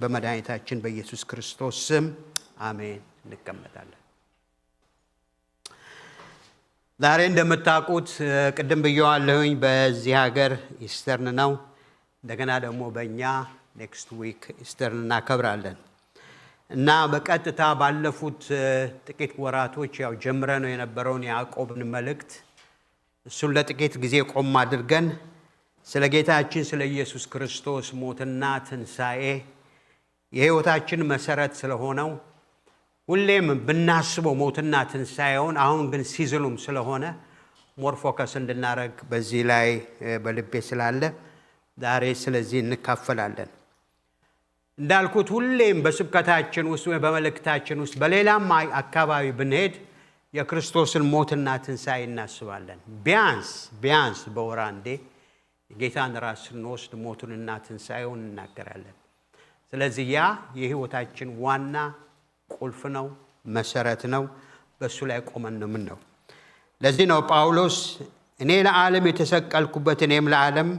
በመድኃኒታችን በኢየሱስ ክርስቶስ ስም አሜን። እንቀመጣለን። ዛሬ እንደምታውቁት ቅድም ብየዋለሁኝ በዚህ ሀገር ኢስተርን ነው። እንደገና ደግሞ በእኛ ኔክስት ዊክ ኢስተርን እናከብራለን እና በቀጥታ ባለፉት ጥቂት ወራቶች ያው ጀምረ ነው የነበረውን ያዕቆብን መልእክት እሱን ለጥቂት ጊዜ ቆም አድርገን ስለ ጌታችን ስለ ኢየሱስ ክርስቶስ ሞትና ትንሣኤ የሕይወታችን መሰረት ስለሆነው ሁሌም ብናስበው ሞትና ትንሣኤውን አሁን ግን ሲዝኑም ስለሆነ ሞር ፎከስ እንድናረግ በዚህ ላይ በልቤ ስላለ ዛሬ ስለዚህ እንካፈላለን። እንዳልኩት ሁሌም በስብከታችን ውስጥ ወይ በመልእክታችን ውስጥ በሌላም አካባቢ ብንሄድ የክርስቶስን ሞትና ትንሣኤ እናስባለን። ቢያንስ በወር አንዴ የጌታን ራስ ስንወስድ ሞቱንና ትንሣኤውን እናገራለን። ስለዚህ ያ የሕይወታችን ዋና ቁልፍ ነው፣ መሰረት ነው። በእሱ ላይ ቆመን ነው የምንለው። ለዚህ ነው ጳውሎስ እኔ ለዓለም የተሰቀልኩበት እኔም ለዓለም፣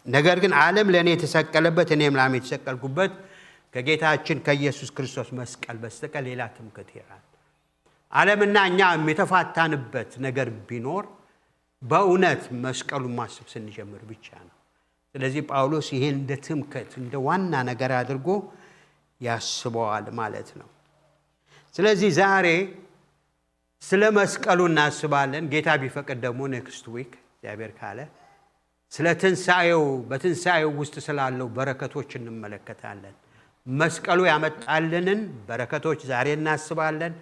ነገር ግን ዓለም ለእኔ የተሰቀለበት እኔም ለዓለም የተሰቀልኩበት ከጌታችን ከኢየሱስ ክርስቶስ መስቀል በስተቀር ሌላ ትምክህት ይላል። ዓለምና እኛ የተፋታንበት ነገር ቢኖር በእውነት መስቀሉን ማሰብ ስንጀምር ብቻ ነው። ስለዚህ ጳውሎስ ይሄን እንደ ትምክህት እንደ ዋና ነገር አድርጎ ያስበዋል ማለት ነው። ስለዚህ ዛሬ ስለ መስቀሉ እናስባለን። ጌታ ቢፈቅድ ደግሞ ኔክስት ዊክ እግዚአብሔር ካለ ስለ ትንሣኤው በትንሣኤው ውስጥ ስላለው በረከቶች እንመለከታለን። መስቀሉ ያመጣልንን በረከቶች ዛሬ እናስባለን።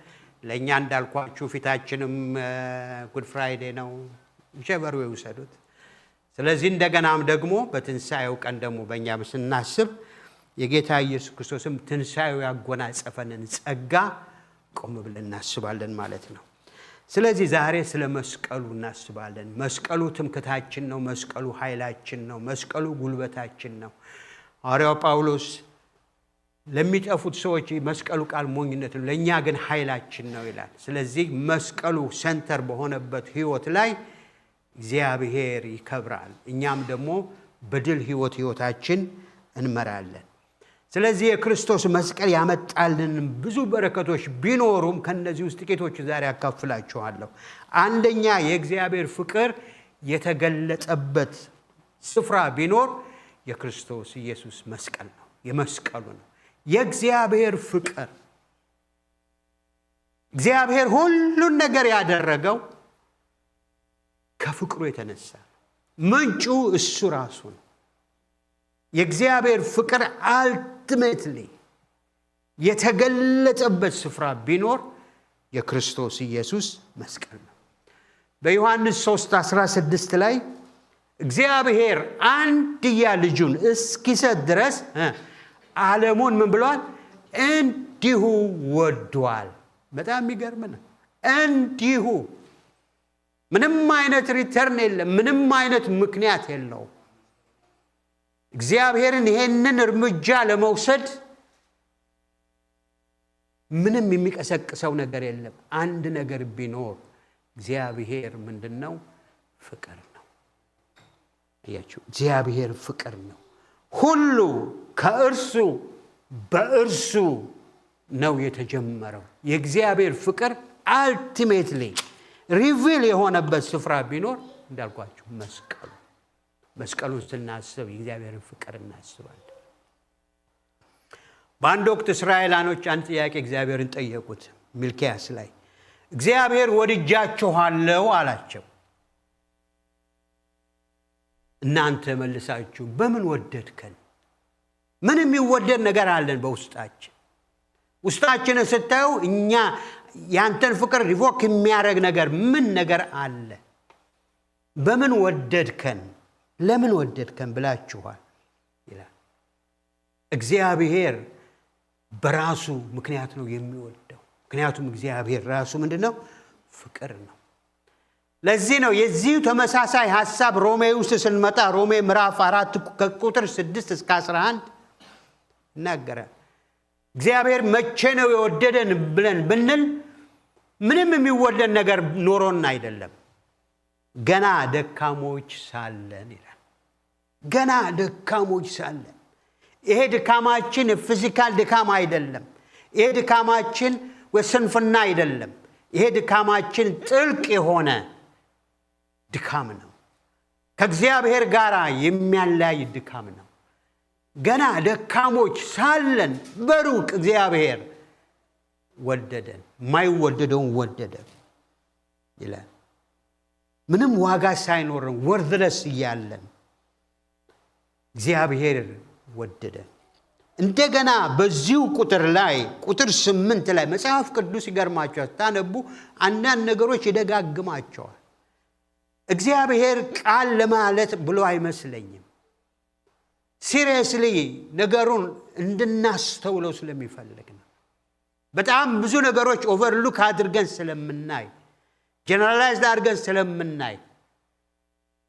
ለእኛ እንዳልኳችሁ ፊታችንም ጉድ ፍራይዴ ነው፣ ጀበሩ ይውሰዱት። ስለዚህ እንደገናም ደግሞ በትንሣኤው ቀን ደግሞ በእኛ ስናስብ የጌታ ኢየሱስ ክርስቶስም ትንሣኤው ያጎናጸፈንን ጸጋ ቆም ብለን እናስባለን ማለት ነው። ስለዚህ ዛሬ ስለ መስቀሉ እናስባለን። መስቀሉ ትምክህታችን ነው። መስቀሉ ኃይላችን ነው። መስቀሉ ጉልበታችን ነው። ሐዋርያው ጳውሎስ ለሚጠፉት ሰዎች መስቀሉ ቃል ሞኝነት ነው፣ ለእኛ ግን ኃይላችን ነው ይላል። ስለዚህ መስቀሉ ሴንተር በሆነበት ሕይወት ላይ እግዚአብሔር ይከብራል፣ እኛም ደግሞ በድል ሕይወታችን እንመራለን። ስለዚህ የክርስቶስ መስቀል ያመጣልን ብዙ በረከቶች ቢኖሩም ከነዚህ ውስጥ ጥቂቶች ዛሬ አካፍላችኋለሁ። አንደኛ የእግዚአብሔር ፍቅር የተገለጠበት ስፍራ ቢኖር የክርስቶስ ኢየሱስ መስቀል ነው፣ የመስቀሉ ነው። የእግዚአብሔር ፍቅር እግዚአብሔር ሁሉን ነገር ያደረገው ከፍቅሩ የተነሳ ምንጩ እሱ ራሱ ነው። የእግዚአብሔር ፍቅር አልቲሜትሊ የተገለጠበት ስፍራ ቢኖር የክርስቶስ ኢየሱስ መስቀል ነው። በዮሐንስ 3:16 ላይ እግዚአብሔር አንድያ ልጁን እስኪሰጥ ድረስ ዓለሙን ምን ብሏል? እንዲሁ ወዷል። በጣም የሚገርም ነው። እንዲሁ ምንም አይነት ሪተርን የለም፣ ምንም አይነት ምክንያት የለውም። እግዚአብሔርን ይሄንን እርምጃ ለመውሰድ ምንም የሚቀሰቅሰው ነገር የለም። አንድ ነገር ቢኖር እግዚአብሔር ምንድነው? ፍቅር ነው። አያችሁ፣ እግዚአብሔር ፍቅር ነው። ሁሉ ከእርሱ በእርሱ ነው የተጀመረው። የእግዚአብሔር ፍቅር አልቲሜትሊ ሪቪል የሆነበት ስፍራ ቢኖር እንዳልኳችሁ መስቀሉን ስናስብ የእግዚአብሔርን ፍቅር እናስባለን። በአንድ ወቅት እስራኤላኖች አንድ ጥያቄ እግዚአብሔርን ጠየቁት። ሚልክያስ ላይ እግዚአብሔር ወድጃችኋለሁ አላቸው። እናንተ መልሳችሁ በምን ወደድከን? ምን የሚወደድ ነገር አለን በውስጣችን? ውስጣችንን ስታዩ እኛ ያንተን ፍቅር ሪቮክ የሚያደርግ ነገር ምን ነገር አለ? በምን ወደድከን? ለምን ወደድከን ብላችኋል ይላል። እግዚአብሔር በራሱ ምክንያት ነው የሚወደው። ምክንያቱም እግዚአብሔር ራሱ ምንድነው? ፍቅር ነው። ለዚህ ነው የዚህ ተመሳሳይ ሐሳብ ሮሜ ውስጥ ስንመጣ ሮሜ ምዕራፍ 4 ከቁጥር 6 እስከ 11 ይናገራል። እግዚአብሔር መቼ ነው የወደደን ብለን ብንል ምንም የሚወደድ ነገር ኖሮን አይደለም። ገና ደካሞች ሳለን ይላል። ገና ደካሞች ሳለን ይሄ ድካማችን ፊዚካል ድካም አይደለም። ይሄ ድካማችን ወስንፍና አይደለም። ይሄ ድካማችን ጥልቅ የሆነ ድካም ነው። ከእግዚአብሔር ጋር የሚያለያይ ድካም ነው። ገና ደካሞች ሳለን በሩቅ እግዚአብሔር ወደደን፣ ማይወደደውን ወደደ ይላል። ምንም ዋጋ ሳይኖረን ወርድለስ እያለን እግዚአብሔር ወደደን። እንደገና በዚሁ ቁጥር ላይ ቁጥር 8 ላይ መጽሐፍ ቅዱስ ይገርማቸዋል። ታነቡ አንዳንድ ነገሮች ይደጋግማቸዋል። እግዚአብሔር ቃል ለማለት ብሎ አይመስለኝም። ሲሪየስሊ ነገሩን እንድናስተውለው ስለሚፈልግ ነው። በጣም ብዙ ነገሮች ኦቨርሉክ አድርገን ስለምናይ፣ ጀነራላይዝ አድርገን ስለምናይ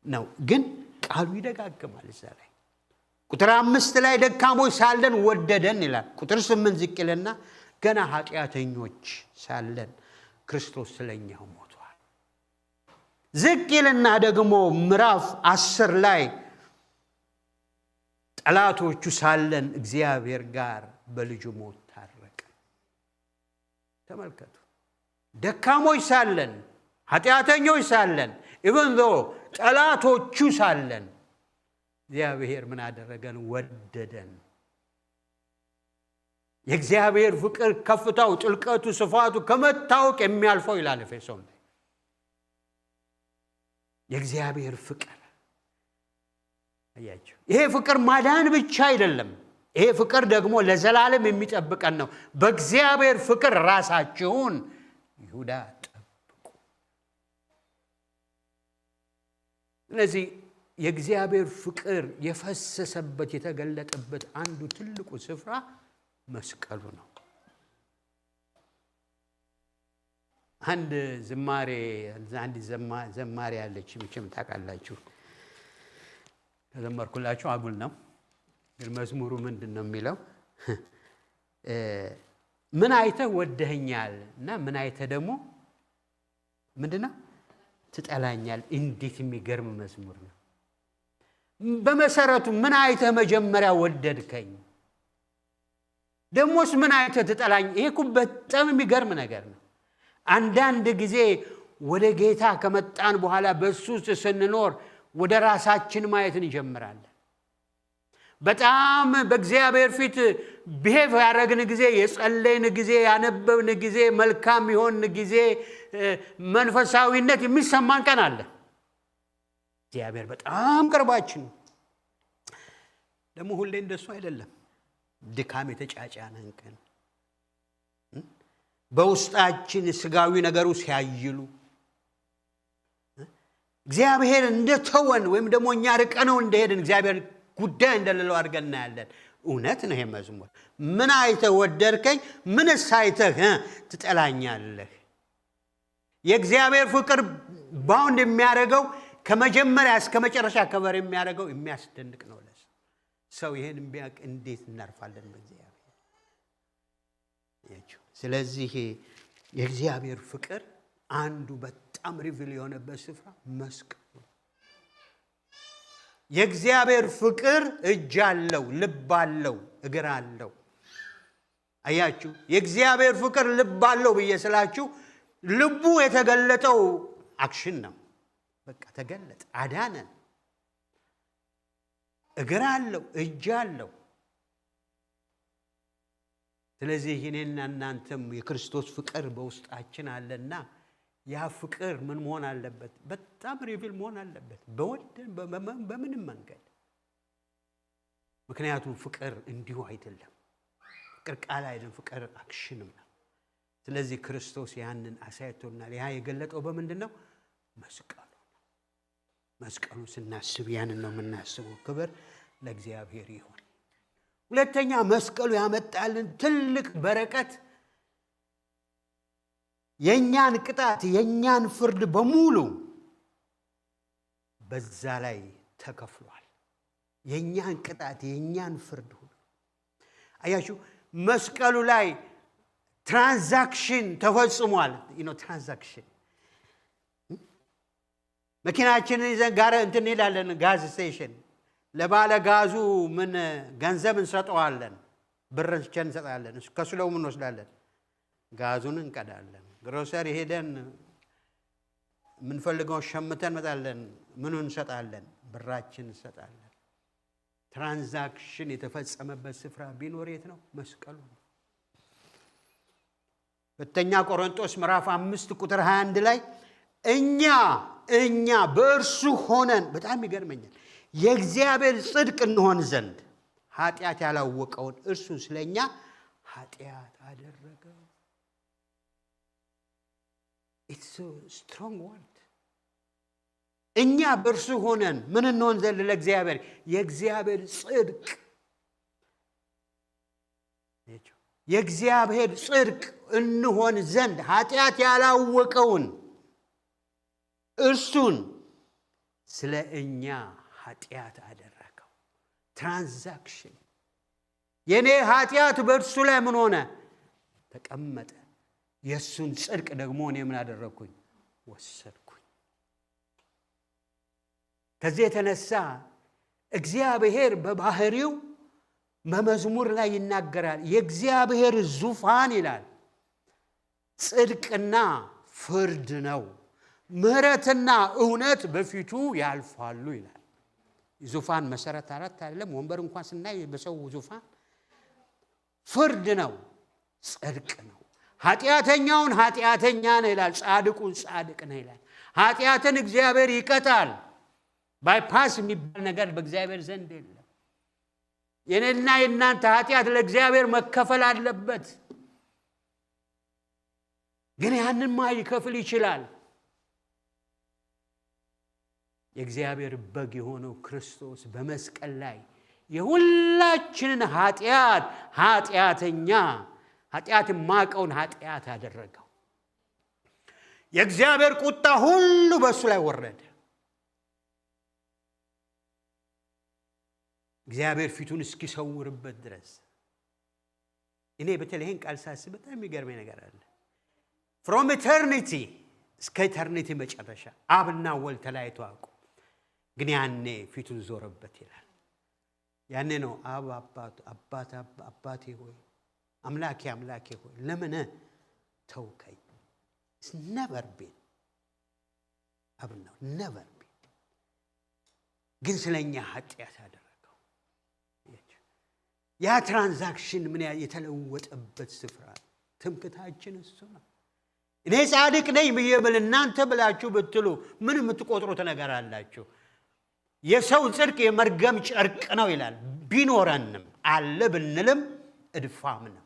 ነው። ግን ቃሉ ይደጋግማል እዛ ላይ ቁጥር 5 ላይ ደካሞች ሳለን ወደደን ይላል። ቁጥር 8 ዝቅ ይልና ገና ኃጢአተኞች ሳለን ክርስቶስ ስለኛ ሞቷል። ዝቅ ይልና ደግሞ ምዕራፍ 10 ላይ ጠላቶቹ ሳለን እግዚአብሔር ጋር በልጁ ሞት ታረቀ። ተመልከቱ፣ ደካሞች ሳለን፣ ኃጢአተኞች ሳለን፣ ኢቭን ዞ ጠላቶቹ ሳለን እግዚአብሔር ምን አደረገን? ወደደን። የእግዚአብሔር ፍቅር ከፍታው፣ ጥልቀቱ፣ ስፋቱ ከመታወቅ የሚያልፈው ይላል ኤፌሶን ላይ። የእግዚአብሔር ፍቅር አያችሁ። ይሄ ፍቅር ማዳን ብቻ አይደለም። ይሄ ፍቅር ደግሞ ለዘላለም የሚጠብቀን ነው። በእግዚአብሔር ፍቅር ራሳችሁን ይሁዳ ጠብቁ። ስለዚህ የእግዚአብሔር ፍቅር የፈሰሰበት የተገለጠበት አንዱ ትልቁ ስፍራ መስቀሉ ነው። አንድ ዘማሪ ያለች መቼም ታውቃላችሁ። ከዘመርኩላችሁ አጉል ነው፣ ግን መዝሙሩ ምንድን ነው የሚለው? ምን አይተህ ወደኸኛል እና ምን አይተህ ደግሞ ምንድን ነው ትጠላኛል። እንዴት የሚገርም መዝሙር ነው። በመሰረቱ ምን አይተህ መጀመሪያ ወደድከኝ፣ ደሞስ ምን አይተህ ትጠላኝ? ይሄ እኮ በጣም የሚገርም ነገር ነው። አንዳንድ ጊዜ ወደ ጌታ ከመጣን በኋላ በእሱ ውስጥ ስንኖር ወደ ራሳችን ማየት እንጀምራለን። በጣም በእግዚአብሔር ፊት ብሄቭ ያደረግን ጊዜ፣ የጸለይን ጊዜ፣ ያነበብን ጊዜ፣ መልካም የሆን ጊዜ መንፈሳዊነት የሚሰማን ቀን አለ። እግዚአብሔር በጣም ቅርባችን ነው። ደግሞ ሁሌ እንደሱ አይደለም። ድካም የተጫጫነን ቀን፣ በውስጣችን ስጋዊ ነገሩ ሲያይሉ፣ እግዚአብሔር እንደተወን ወይም ደግሞ እኛ ርቀነው እንደሄድን እግዚአብሔር ጉዳይ እንደሌለው አድርገን እናያለን። እውነት ነው ይሄ መዝሙር። ምን አይተህ ወደድከኝ፣ ምንስ አይተህ ትጠላኛለህ? የእግዚአብሔር ፍቅር ባውንድ የሚያደርገው ከመጀመሪያ እስከ መጨረሻ ከበር የሚያደርገው የሚያስደንቅ ነው። ሰው ይሄን ቢያውቅ እንዴት እናርፋለን በእግዚአብሔር። ስለዚህ የእግዚአብሔር ፍቅር አንዱ በጣም ሪቪል የሆነበት ስፍራ መስቀሉ። የእግዚአብሔር ፍቅር እጅ አለው፣ ልብ አለው፣ እግር አለው። አያችሁ፣ የእግዚአብሔር ፍቅር ልብ አለው ብዬ ስላችሁ ልቡ የተገለጠው አክሽን ነው። በቃ ተገለጠ፣ አዳነን። እግር አለው፣ እጅ አለው። ስለዚህ እኔና እናንተም የክርስቶስ ፍቅር በውስጣችን አለና ያ ፍቅር ምን መሆን አለበት? በጣም ሪቪል መሆን አለበት በወደን በምንም መንገድ። ምክንያቱም ፍቅር እንዲሁ አይደለም። ፍቅር ቃል አይደለም፣ ፍቅር አክሽንም ነው። ስለዚህ ክርስቶስ ያንን አሳይቶናል። ያ የገለጠው በምንድን ነው? መስቀሉ። መስቀሉ ስናስብ ያንን ነው የምናስበው። ክብር ለእግዚአብሔር ይሁን። ሁለተኛ መስቀሉ ያመጣልን ትልቅ በረከት የኛን ቅጣት የኛን ፍርድ በሙሉ በዛ ላይ ተከፍሏል። የኛን ቅጣት የኛን ፍርድ ሁሉ አያችሁ። መስቀሉ ላይ ትራንዛክሽን ተፈጽሟል። ትራንዛክሽን መኪናችንን ይዘን ጋር እንትን እንሄዳለን፣ ጋዝ ስቴሽን ለባለ ጋዙ ምን ገንዘብ እንሰጠዋለን? ብር እንሰጣለን። ከሱ ደግሞ ምን እንወስዳለን? ጋዙን እንቀዳለን። ግሮሰሪ ሄደን ምንፈልገው ሸምተን መጣለን። ምኑን እንሰጣለን? ብራችን እንሰጣለን። ትራንዛክሽን የተፈጸመበት ስፍራ ቢኖር የት ነው? መስቀሉ ነው። ሁለተኛ ቆሮንቶስ ምዕራፍ 5 ቁጥር 21 ላይ እኛ በእርሱ ሆነን በጣም ይገርመኛል የእግዚአብሔር ጽድቅ እንሆን ዘንድ ኃጢአት ያላወቀውን እርሱን ስለኛ ኃጢአት አደረገው። It's a strong word. እኛ በእርሱ ሆነን ምን እንሆን ዘንድ ለእግዚአብሔር የእግዚአብሔር ጽድቅ የእግዚአብሔር ጽድቅ እንሆን ዘንድ ኃጢአት ያላወቀውን እርሱን ስለ እኛ ኃጢአት አደረገው። ትራንዛክሽን የኔ ኃጢአት በእርሱ ላይ ምን ሆነ? ተቀመጠ። የሱን ጽድቅ ደግሞ እኔ ምን አደረኩኝ? ወሰድኩኝ። ከዚህ የተነሳ እግዚአብሔር በባህሪው በመዝሙር ላይ ይናገራል። የእግዚአብሔር ዙፋን ይላል ጽድቅና ፍርድ ነው፣ ምህረትና እውነት በፊቱ ያልፋሉ ይላል። ዙፋን መሰረት አራት አይደለም። ወንበር እንኳን ስናይ በሰው ዙፋን ፍርድ ነው፣ ጽድቅ ነው። ኃጢአተኛውን ኃጢአተኛ ነው ይላል፣ ጻድቁን ጻድቅ ነው ይላል። ኃጢአትን እግዚአብሔር ይቀጣል። ባይፓስ የሚባል ነገር በእግዚአብሔር ዘንድ የለም። የኔና የናንተ ኃጢአት ለእግዚአብሔር መከፈል አለበት። ግን ያንን ሊከፍል ይችላል። የእግዚአብሔር በግ የሆነው ክርስቶስ በመስቀል ላይ የሁላችንን ኃጢአት ማቀውን ኃጢአት አደረገው። የእግዚአብሔር ቁጣ ሁሉ በእሱ ላይ ወረደ። እግዚአብሔር ፊቱን እስኪሰውርበት ድረስ። እኔ በተለይን ቃል ሳስብ በጣም የሚገርመኝ ነገር አለ። ፍሮም ኢተርኒቲ እስከ ኢተርኒቲ መጨረሻ አብና ወልድ ተለያይተው አውቁ። ግን ያኔ ፊቱን ዞረበት ይላል። ያኔ ነው አባቴ ሆይ አምላኬ ሆይ ለምን ተውከኝ? ነቨር ቢን አብናው ነቨር ቢን ግን ስለኛ ኃጢአት አደረገው። ያ ትራንዛክሽን ምን የተለወጠበት ስፍራ ትምክታችን እሱ ነው። እኔ ጻድቅ ነኝ ብዬ ብል እናንተ ብላችሁ ብትሉ ምን የምትቆጥሩት ነገር አላችሁ? የሰው ጽድቅ የመርገም ጨርቅ ነው ይላል። ቢኖረንም አለ ብንልም እድፋም ነው።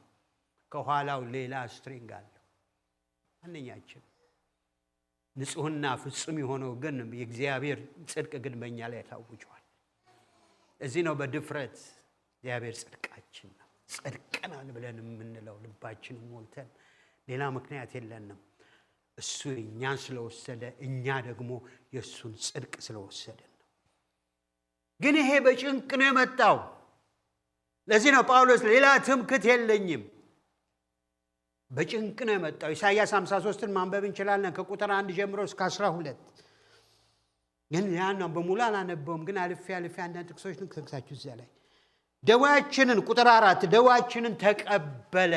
ከኋላው ሌላ ስትሪንግ አለው። አንኛችን ንጹህና ፍጹም የሆነው ግን የእግዚአብሔር ጽድቅ ግን በእኛ ላይ ታውጇል። እዚህ ነው በድፍረት እግዚአብሔር ጽድቃችን ነው ጽድቀናል ብለን የምንለው ልባችን ሞልተን፣ ሌላ ምክንያት የለንም። እሱ እኛን ስለወሰደ እኛ ደግሞ የእሱን ጽድቅ ስለወሰደን ነው። ግን ይሄ በጭንቅ ነው የመጣው። ለዚህ ነው ጳውሎስ ሌላ ትምክት የለኝም በጭንቅ ነው የመጣው። ኢሳይያስ 53ን ማንበብ እንችላለን ከቁጥር 1 ጀምሮ እስከ 12። ግን ያን በሙሉ አላነበውም። ግን አልፌ አንዳንድ ጥቅሶች ልንከሳችሁ እዚያ ላይ ደዌያችንን ቁጥር 4 ደዌያችንን ተቀበለ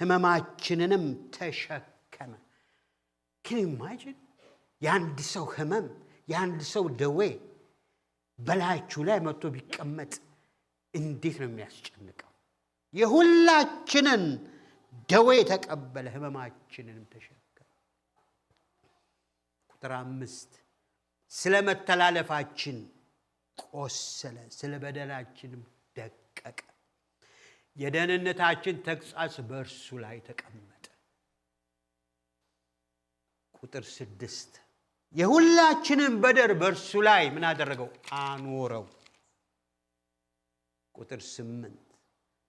ህመማችንንም ተሸከመ። can you imagine የአንድ ሰው ህመም የአንድ ሰው ደዌ በላያችሁ ላይ መጥቶ ቢቀመጥ እንዴት ነው የሚያስጨንቀው? የሁላችንን ደዌ ተቀበለ ህመማችንንም ተሸከመ። ቁጥር 5 ስለ መተላለፋችን ቆሰለ ስለ በደላችንም ደቀቀ፣ የደህንነታችን ተግሣጽ በእርሱ ላይ ተቀመጠ። ቁጥር 6 የሁላችንን በደል በእርሱ ላይ ምን አደረገው? አኖረው። ቁጥር 8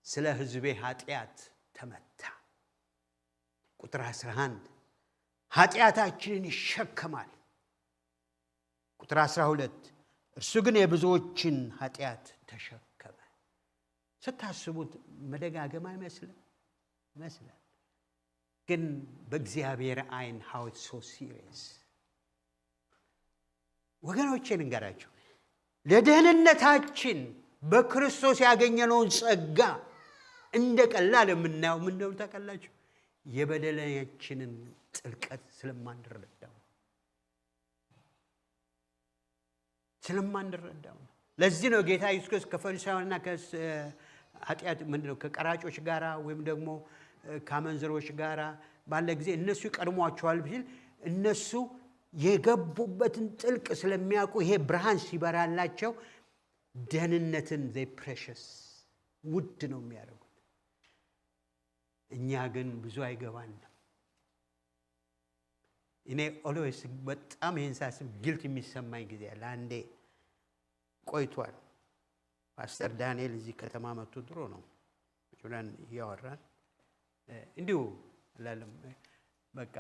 ስለ ሕዝቤ ኃጢአት ተመታ። ቁጥር 11 ኃጢአታችንን ይሸከማል። ቁጥር 12 እርሱ ግን የብዙዎችን ኃጢአት ተሸከመ። ስታስቡት መደጋገም አይመስልም? ይመስላል። ግን በእግዚአብሔር አይን how it's so serious። ወገኖቼ ልንገራችሁ፣ ለደህንነታችን በክርስቶስ ያገኘነውን ጸጋ እንደ ቀላል የምናየው ምን ነው ታውቃላችሁ? የበደላችንን ጥልቀት ስለማንረዳው ለዚህ ነው ጌታ ኢየሱስ ክርስቶስ ከፈሪሳውያንና ከኃጢአት ምንድነው ከቀራጮች ጋራ ወይም ደግሞ ከአመንዝሮች ጋራ ባለ ጊዜ እነሱ ይቀድሟቸዋል ቢል እነሱ የገቡበትን ጥልቅ ስለሚያውቁ ይሄ ብርሃን ሲበራላቸው ደህንነትን they precious ውድ ነው የሚያደርጉት። እኛ ግን ብዙ አይገባንም። እኔ always በጣም ይሄን ሳስብ ጊልት የሚሰማኝ ጊዜ አለ። አንዴ ቆይቷል ፓስተር ዳንኤል እዚህ ከተማ መጥቶ ድሮ ነው ጁላን ያወራን እንዲሁ አላለም በቃ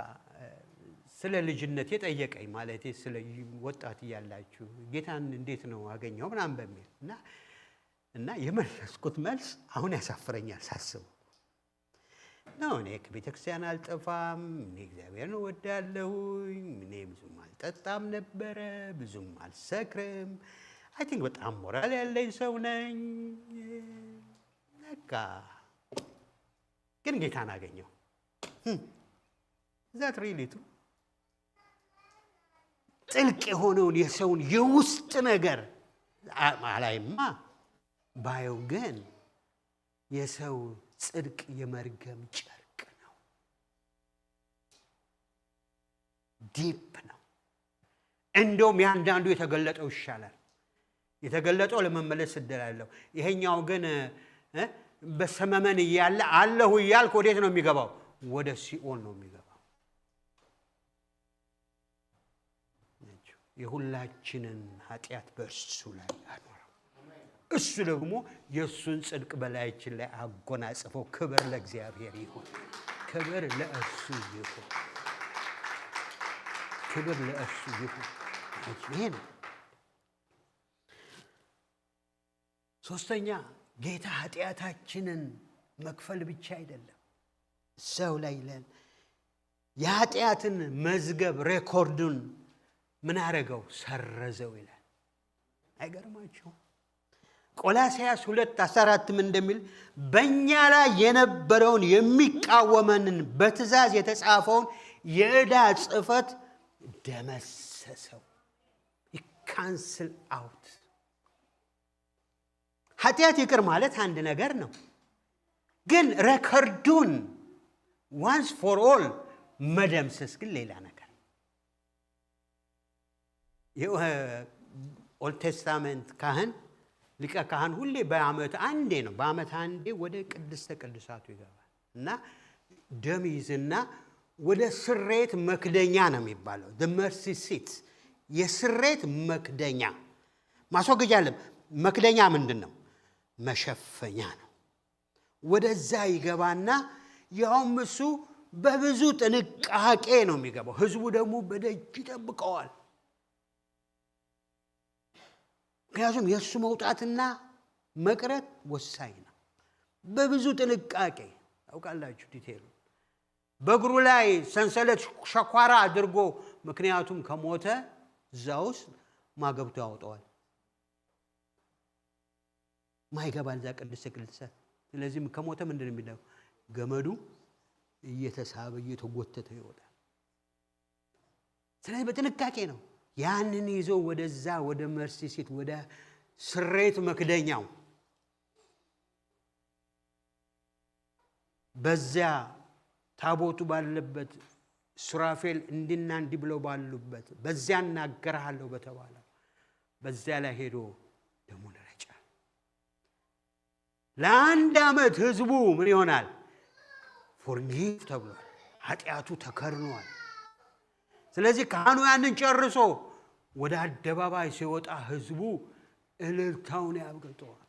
ስለ ልጅነት የጠየቀኝ ማለት ስለ ወጣት ያላችሁ ጌታን እንዴት ነው አገኘው ምናምን በሚል እና የመለስኩት መልስ አሁን ያሳፍረኛል ሳስበው ነው። እኔ ከቤተክርስቲያን አልጠፋም፣ እኔ እግዚአብሔርን እወዳለሁ፣ እኔ ብዙም አልጠጣም ነበረ፣ ብዙም አልሰክርም፣ አይ ቲንክ በጣም ሞራል ያለኝ ሰው ነኝ። በቃ ግን ጌታን አገኘው። ዛት ሪሊ ትሩ ጥልቅ የሆነውን የሰውን የውስጥ ነገር አላይማ ባየው ግን የሰው ጽድቅ የመርገም ጨርቅ ነው፣ ዲፕ ነው። እንደውም ያንዳንዱ የተገለጠው ይሻላል። የተገለጠው ለመመለስ እድላለሁ። ይሄኛው ግን በሰመመን እያለ አለሁ እያልክ ወዴት ነው የሚገባው? ወደ ሲኦል ነው የሚገባው። የሁላችንን ኃጢአት በእርሱ ላይ አኖረው። እሱ ደግሞ የእሱን ጽድቅ በላያችን ላይ አጎናጽፈው። ክብር ለእግዚአብሔር ይሁን፣ ክብር ለእሱ ይሁን፣ ክብር ለእሱ ይሁን። ይሄ ነው። ሶስተኛ ጌታ ኃጢአታችንን መክፈል ብቻ አይደለም ሰው ላይ ለን የኃጢአትን መዝገብ ሬኮርዱን ምን አረገው? ሰረዘው ይላል። አይገርማችሁም? ቆላስይስ 2:14 ምን እንደሚል በእኛ ላይ የነበረውን የሚቃወመንን በትእዛዝ የተጻፈውን የዕዳ ጽሕፈት ደመሰሰው። ካንስል አውት። ኃጢአት ይቅር ማለት አንድ ነገር ነው፣ ግን ሬኮርዱን ዋንስ ፎር ኦል መደምሰስ ግን ሌላ ነገር። ኦልድ ቴስታመንት ካህን ሊቀ ካህን ሁሌ በዓመት አንዴ ነው፣ በዓመት አንዴ ወደ ቅድስተ ቅዱሳቱ ይገባል እና ደም ይዝና ወደ ስሬት መክደኛ ነው የሚባለው the mercy seat የስሬት መክደኛ ማስወገጃ አለ። መክደኛ ምንድን ነው? መሸፈኛ ነው። ወደዛ ይገባና ያውም እሱ በብዙ ጥንቃቄ ነው የሚገባው። ህዝቡ ደግሞ በደጅ ይጠብቀዋል። ምክንያቱም የእሱ መውጣትና መቅረት ወሳኝ ነው። በብዙ ጥንቃቄ ታውቃላችሁ ዲቴሉ። በእግሩ ላይ ሰንሰለት ሸኳራ አድርጎ ምክንያቱም ከሞተ እዛ ውስጥ ማገብቶ ያወጣዋል። ማይገባል እዛ ቅድስተ ቅዱሳን። ስለዚህ ከሞተ ምንድን ነው የሚለው? ገመዱ እየተሳበ እየተጎተተ ይወጣል። ስለዚህ በጥንቃቄ ነው ያንን ይዞ ወደዛ ወደ መርሲ ሲት ወደ ስሬት መክደኛው በዚያ ታቦቱ ባለበት ሱራፌል እንዲና እንዲ ብለው ባሉበት በዚያ እናገርሃለሁ በተባለው በዚያ ላይ ሄዶ ደሙን ረጫል። ለአንድ ዓመት ህዝቡ ምን ይሆናል? ፎርጊቭ ተብሏል። ኃጢአቱ ተከርኗል። ስለዚህ ካህኑ ያንን ጨርሶ ወደ አደባባይ ሲወጣ ህዝቡ እልልታውን ያብገጠዋል።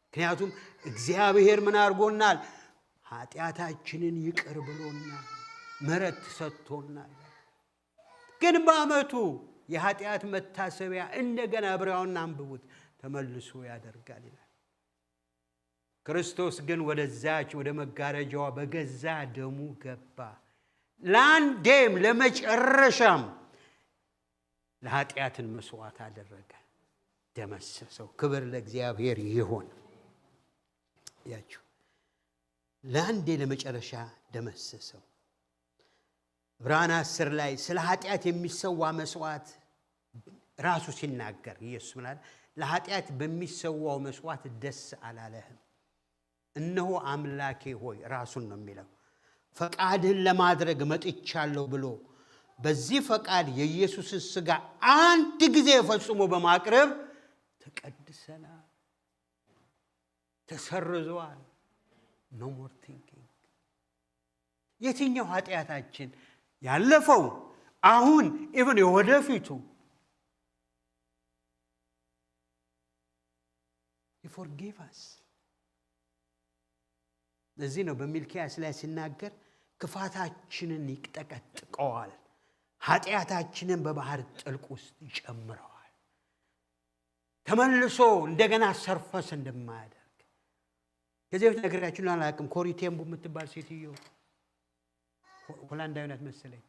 ምክንያቱም እግዚአብሔር ምን አድርጎናል? ኃጢአታችንን ይቅር ብሎናል፣ ምሕረት ሰጥቶናል። ግን በዓመቱ የኃጢአት መታሰቢያ እንደገና ዕብራውያን አንብቡት ተመልሶ ያደርጋል ይላል። ክርስቶስ ግን ወደዛች ወደ መጋረጃዋ በገዛ ደሙ ገባ። ለአንዴም ለመጨረሻም ለኃጢአትን መስዋዕት አደረገ። ደመሰሰው። ክብር ለእግዚአብሔር ይሁን። ያችሁ ለአንዴ ለመጨረሻ ደመሰሰው። ዕብራውያን 10 ላይ ስለ ኃጢአት የሚሰዋ መስዋዕት ራሱ ሲናገር ኢየሱስ ምናል ለኃጢአት በሚሰዋው መስዋዕት ደስ አላለህም። እነሆ አምላኬ ሆይ ራሱን ነው የሚለው ፈቃድህን ለማድረግ መጥቻለሁ ብሎ በዚህ ፈቃድ የኢየሱስን ሥጋ አንድ ጊዜ ፈጽሞ በማቅረብ ተቀድሰናል፣ ተሰርዟል። ኖ ሞር ቲንኪንግ። የትኛው ኃጢአታችን ያለፈው አሁን ኢቭን የወደፊቱ forgive us። ለዚህ ነው በሚልክያስ ላይ ሲናገር ክፋታችንን ይጠቀጥቀዋል፣ ኃጢአታችንን በባህር ጥልቅ ውስጥ ይጨምረዋል፣ ተመልሶ እንደገና ሰርፈስ እንደማያደርግ። ከዚህ በፊት ነግሬያችሁ አላውቅም። ኮሪ ቴምቡ የምትባል ሴትዮ ሆላንዳዊ ናት መሰለኝ።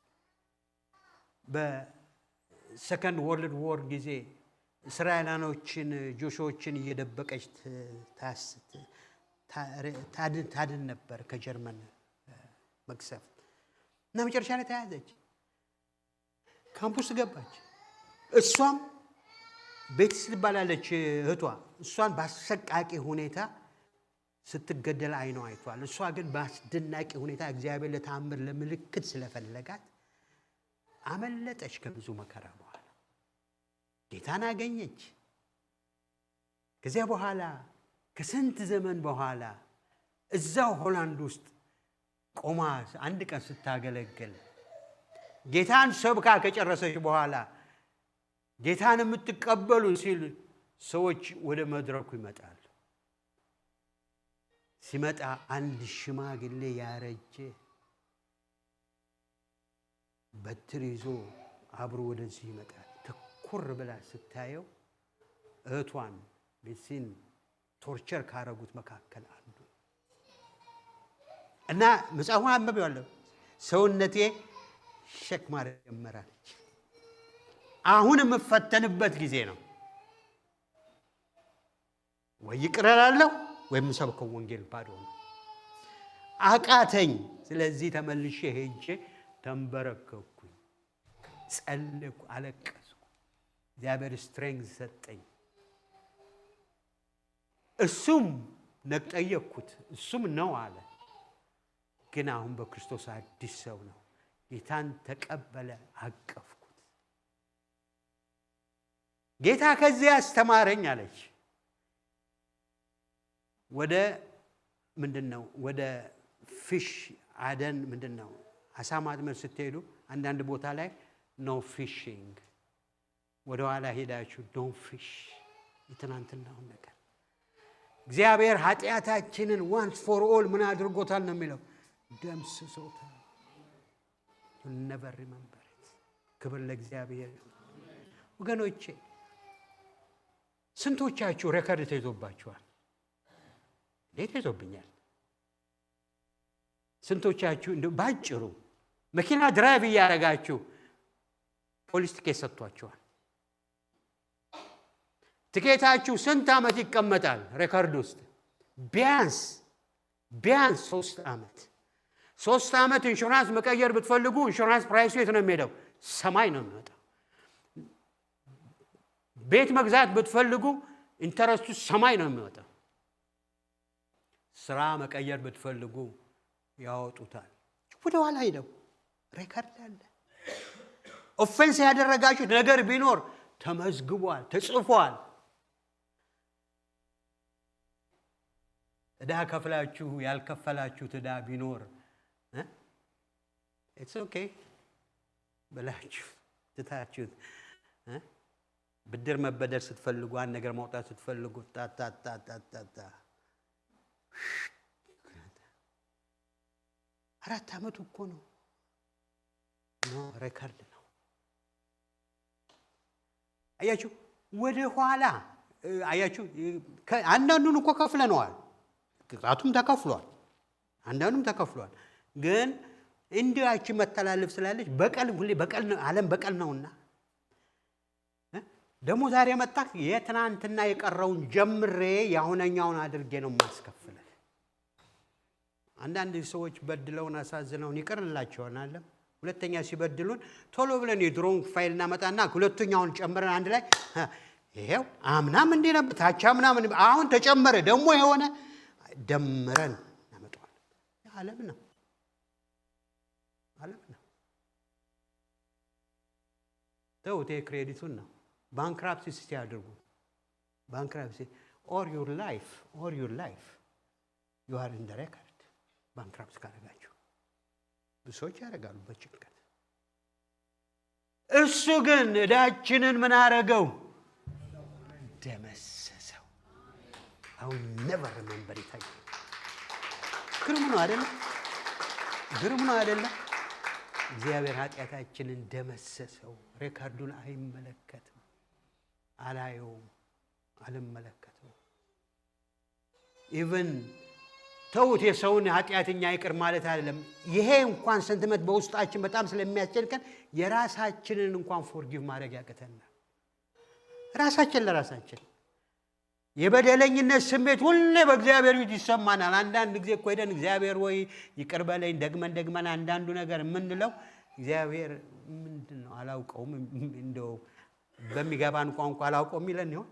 በሰከንድ ወርልድ ዎር ጊዜ እስራኤላኖችን ጆሾችን እየደበቀች ታድን ነበር ከጀርመን መቅሰፍት እና መጨረሻ ላይ ተያዘች። ካምፑስ ገባች። እሷም ቤት ትባላለች እህቷ። እሷን በአሰቃቂ ሁኔታ ስትገደል አይኗ አይቷል። እሷ ግን በአስደናቂ ሁኔታ እግዚአብሔር ለተአምር ለምልክት ስለፈለጋት አመለጠች። ከብዙ መከራ በኋላ ጌታን አገኘች። ከዚያ በኋላ ከስንት ዘመን በኋላ እዛው ሆላንድ ውስጥ ቆማ አንድ ቀን ስታገለግል ጌታን ሰብካ ከጨረሰች በኋላ ጌታን የምትቀበሉ ሲል ሰዎች ወደ መድረኩ ይመጣሉ። ሲመጣ አንድ ሽማግሌ ያረጀ በትር ይዞ አብሮ ወደዚህ ይመጣል። ተኩር ብላ ስታየው እህቷን ቤሲን ቶርቸር ካረጉት መካከል አንዱ እና መጽሐፉን አንብቤዋለሁ። ሰውነቴ ሸክ ማድረግ ጀመራለች። አሁን የምፈተንበት ጊዜ ነው። ወይ ይቅር እላለሁ ወይም ሰብከው ወንጌል ባዶ ነው። አቃተኝ። ስለዚህ ተመልሼ ሄጄ ተንበረከኩኝ፣ ጸለይኩ፣ አለቀስኩ። እግዚአብሔር ስትሬንግዝ ሰጠኝ። እሱም ነጠየኩት። እሱም ነው አለ። ግን አሁን በክርስቶስ አዲስ ሰው ነው። ጌታን ተቀበለ፣ አቀፍኩት። ጌታ ከዚያ አስተማረኝ አለች። ወደ ምንድነው ወደ ፊሽ አደን ምንድነው አሳ ማጥመድ ስትሄዱ አንዳንድ ቦታ ላይ ኖ ፊሽንግ፣ ወደ ኋላ ሄዳችሁ ዶንት ፊሽ። የትናንትናው ነገር እግዚአብሔር ኃጢአታችንን ዋንስ ፎር ኦል ምን አድርጎታል ነው የሚለው? ደምስሶታል። you'll never remember it። ክብር ለእግዚአብሔር። ወገኖቼ ስንቶቻችሁ ሬከርድ ተይዞባችኋል? እንዴት ተይዞብኛል? ስንቶቻችሁ እንደ ባጭሩ መኪና ድራይቭ እያደረጋችሁ ፖሊስ ትኬት ሰጥቷችኋል? ትኬታችሁ ስንት ዓመት ይቀመጣል ሬከርድ ውስጥ? ቢያንስ 3 ዓመት። 3 ዓመት ኢንሹራንስ መቀየር ብትፈልጉ ኢንሹራንስ ፕራይሱ የት ነው የሚሄደው? ሰማይ ነው የሚወጣው። ቤት መግዛት ብትፈልጉ ኢንተረስቱ ሰማይ ነው የሚወጣው። ስራ መቀየር ብትፈልጉ ያወጡታል። ወደ ኋላ ሄደው ሬከርድ አለ። ኦፌንስ ያደረጋችሁት ነገር ቢኖር ተመዝግቧል፣ ተጽፏል። ዕዳ ከፍላችሁ ያልከፈላችሁት ዕዳ ቢኖር ኢትስ ኦኬ ብላችሁ ትታችሁት ብድር መበደር ስትፈልጉ አንድ ነገር ማውጣት ስትፈልጉ ታታታታታ 4 ዓመቱ እኮ ነው። ሬከርድ ነው። አያችሁ ወደ ኋላ አያችሁ። አንዳንዱን እኮ ከፍለነዋል፣ ቅጣቱም ተከፍሏል፣ አንዳንዱም ተከፍሏል። ግን እንዲያችሁ መተላለፍ ስላለች በቀል ሁሌ በቀል ነው። ዓለም በቀል ነውና ደግሞ ዛሬ መጣህ የትናንትና የቀረውን ጀምሬ ያሁነኛውን አድርጌ ነው ማስከፍልህ። አንዳንድ ሰዎች በድለውን አሳዝነውን ይቀርላቸዋል አለ። ሁለተኛ ሲበድሉን ቶሎ ብለን የድሮን ፋይል እናመጣና ሁለተኛውን ጨምረን አንድ ላይ ይሄው አምናም እንዴ ነበር ታቻ ምናምን አሁን ተጨመረ ደግሞ የሆነ ደምረን እናመጣዋለን። ዓለም ነው። ተውቴ ክሬዲቱን ነው። ባንክራፕሲ ሲያደርጉ ባንክራፕሲ or your life you are in the record ባንክራፕሲ ካደረጋችሁ ብዙዎች ያደርጋሉ በጭንቀት። እሱ ግን ዕዳችንን ምን አደረገው? ደመሰሰው። I will never remember it again። ግሩም ነው አይደለ? እግዚአብሔር ኃጢአታችንን ደመሰሰው። ሬካርዱን አይመለከትም፣ አላየውም፣ አልመለከተውም። ኢቭን ተውት የሰውን ኃጢአተኛ ይቅር ማለት አይደለም። ይሄ እንኳን ሰንቲመንት በውስጣችን በጣም ስለሚያስጨንቀን የራሳችንን እንኳን ፎርጊቭ ማድረግ ያቅተናል። ራሳችን ለራሳችን የበደለኝነት ስሜት ሁሌ በእግዚአብሔር ፊት ይሰማናል። አንዳንድ ጊዜ እኮ ሄደን እግዚአብሔር ወይ ይቅር በለኝ ደግመን አንዳንዱ ነገር የምንለው እግዚአብሔር ምንድን ነው አላውቀውም፣ እንደው በሚገባን ቋንቋ አላውቀውም ይለን ይሆን?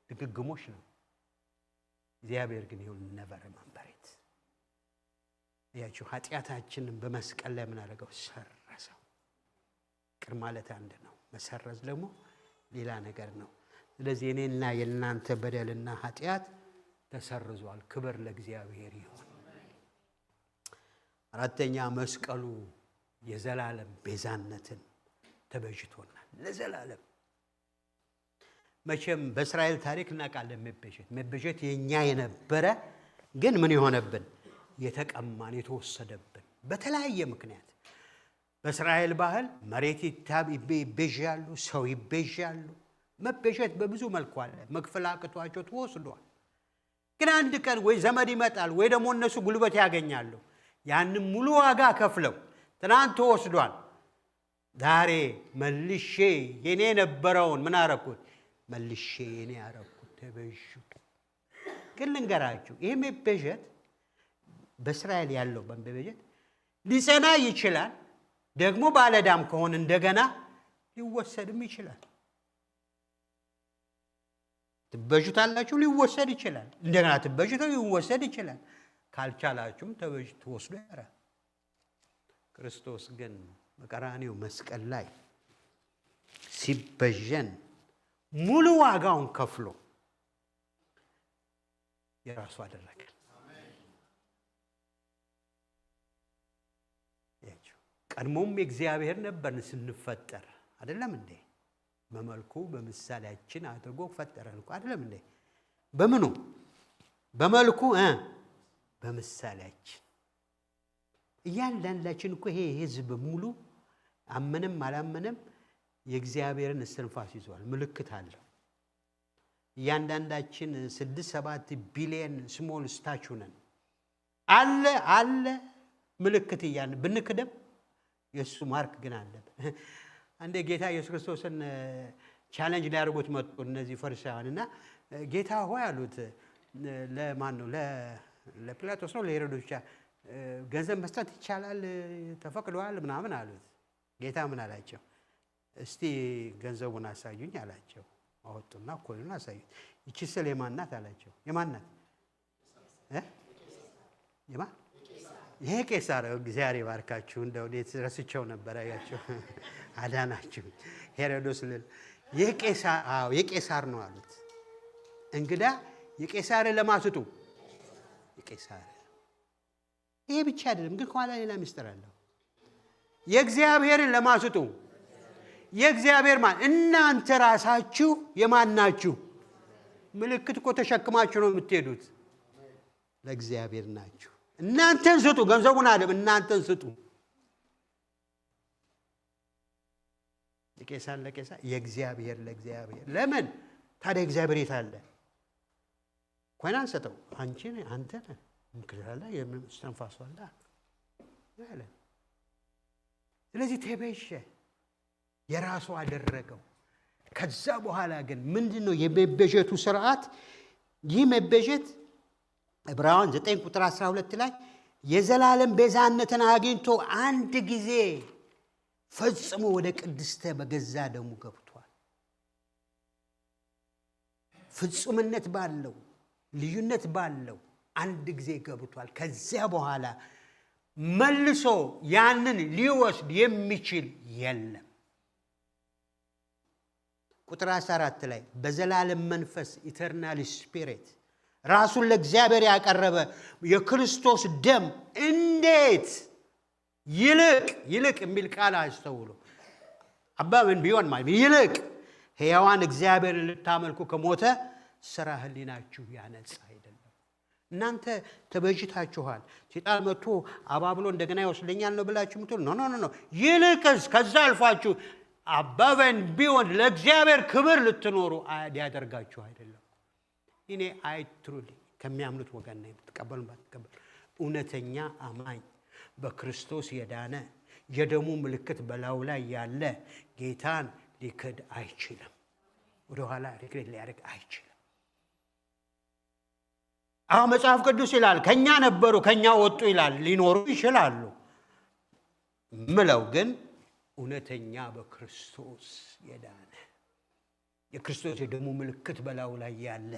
ድግግሞሽ ነው። እግዚአብሔር ግን ይሁን ነበር መንበሬት ያቺው ኃጢአታችንን በመስቀል ላይ ምን አደረገው? ሰረሰው። ይቅር ማለት አንድ ነው፣ መሰረዝ ደግሞ ሌላ ነገር ነው። ስለዚህ እኔና የእናንተ በደልና ኃጢአት ተሰርዟል። ክብር ለእግዚአብሔር ይሁን። አራተኛ መስቀሉ የዘላለም ቤዛነትን ተበጅቶናል ለዘላለም። መቼም በእስራኤል ታሪክ እናውቃለን። መበጀት የኛ የነበረ ግን ምን የሆነብን? የተቀማን የተወሰደብን በተለያየ ምክንያት። በእስራኤል ባህል መሬት ይቤዣሉ፣ ሰው ይቤዣሉ። መበጀት በብዙ መልኩ አለ። መክፈል አቅቷቸው ተወስዷል። ግን አንድ ቀን ወይ ዘመድ ይመጣል ወይ ደግሞ እነሱ ጉልበት ያገኛሉ። ያንን ሙሉ ዋጋ ከፍለው ትናንት ተወስዷል፣ ዛሬ መልሼ የኔ ነበረውን ምን አረኩት? መልሼ የኔ አረኩት፣ ተበጅቱ። ግን ልንገራችሁ ይሄ መበጀት በእስራኤል ያለው መበጀት ሊጸና ይችላል። ደግሞ ባለዳም ከሆነ እንደገና ሊወሰድም ይችላል። ትበጁታላችሁ፣ ሊወሰድ ይችላል። እንደገና ትበጁታው ሊወሰድ ይችላል። ካልቻላችሁም ተበጅቱ ወስዶ ያራል። ክርስቶስ ግን በቀራንዮ መስቀል ላይ ሲበጀን ሙሉ ዋጋውን ከፍሎ የራሱ አደረገ። ቀድሞም የእግዚአብሔር ነበርን ስንፈጠር አይደለም እንዴ? በመልኩ በምሳሌያችን አድርጎ ፈጠረን እኮ አይደለም እንዴ? በምኑ? በመልኩ በምሳሌያችን። እያንዳንዳችን እኮ ይሄ ህዝብ ሙሉ አመንም አላመንም የእግዚአብሔርን እስትንፋስ ይዟል። ምልክት አለው። እያንዳንዳችን 6-7 ቢሊየን ስሞል ስታቹ ነን። አለ ምልክት እያን ብንክደም የሱ ማርክ ግን አለ። አንዴ ጌታ ኢየሱስ ክርስቶስን ቻሌንጅ ሊያደርጉት መጡ እነዚህ ፈሪሳውያንና ጌታ ሆይ አሉት። ለማን ነው? ለጲላጦስ ነው ለሄሮድስ ብቻ ገንዘብ መስጠት ይቻላል ተፈቅዷል ምናምን አሉት። ጌታ ምን አላቸው? እስቲ ገንዘቡን አሳዩኝ አላቸው። አወጡና ኮይኑን አሳዩት። ይቺ ስለ የማን ናት አላቸው። የማን ናት? የማን? ይሄ ቄሳር። እግዚአብሔር ይባርካችሁ። እንደው ዴት ረስቸው ነበር ያያችሁ አዳናችሁ። ሄሮድስ ይሄ ቄሳር የቄሳር ነው አሉት። እንግዳ የቄሳርን ለማስጡ የቄሳር። ይሄ ብቻ አይደለም ግን ከኋላ ሌላ ምስጢር አለው። የእግዚአብሔርን ለማስጡ የእግዚአብሔር ማን? እናንተ ራሳችሁ የማን ናችሁ? ምልክት እኮ ተሸክማችሁ ነው የምትሄዱት። ለእግዚአብሔር ናችሁ። እናንተን ስጡ። ገንዘቡን አይደለም እናንተን ስጡ። የቄሳር ለቄሳር፣ የእግዚአብሔር ለእግዚአብሔር። ለምን ታዲያ እግዚአብሔር የት አለ? ኮይናን ሰጠው። አንተ ምክራላ የምስተንፋሷላ ያለ። ስለዚህ ተበጀ። የራሱ አደረገው። ከዛ በኋላ ግን ምንድነው የመቤዠቱ ሥርዓት? ይህ መቤዠት ዕብራውያን 9 ቁጥር 12 ላይ የዘላለም ቤዛነትን አግኝቶ አንድ ጊዜ ፈጽሞ ወደ ቅድስተ በገዛ ደሙ ገብቷል። ፍጹምነት ባለው ልዩነት ባለው አንድ ጊዜ ገብቷል። ከዚያ በኋላ መልሶ ያንን ሊወስድ የሚችል የለም። ቁጥር 14 ላይ በዘላለም መንፈስ ኢተርናል ስፒሪት ራሱን ለእግዚአብሔር ያቀረበ የክርስቶስ ደም እንዴት ይልቅ የሚል ቃል አስተውሉ። አባምን ቢሆን ማለት ይልቅ ሕያዋን እግዚአብሔርን ልታመልኩ ከሞተ ሥራ ሕሊናችሁ ያነጻ አይደለም። እናንተ ተበጅታችኋል። ሰይጣን መጥቶ አባብሎ እንደገና ይወስደኛል ነው ብላችሁ ምትሉ ኖ ይልቅስ ከዛ አልፋችሁ አባበን ቢሆን ለእግዚአብሔር ክብር ልትኖሩ ያደርጋችሁ አይደለም። እኔ አይትሩሊ ከሚያምኑት ወገን ነው የምትቀበሉ ባትቀበሉ እውነተኛ አማኝ በክርስቶስ የዳነ የደሙ ምልክት በላዩ ላይ ያለ ጌታን ሊክድ አይችልም። ወደ ኋላ ሪግሬት ሊያደርግ አይችልም። አሁን መጽሐፍ ቅዱስ ይላል ከኛ ነበሩ ከኛ ወጡ ይላል። ሊኖሩ ይችላሉ ምለው ግን እውነተኛ በክርስቶስ የዳነ የክርስቶስ የደሙ ምልክት በላዩ ላይ ያለ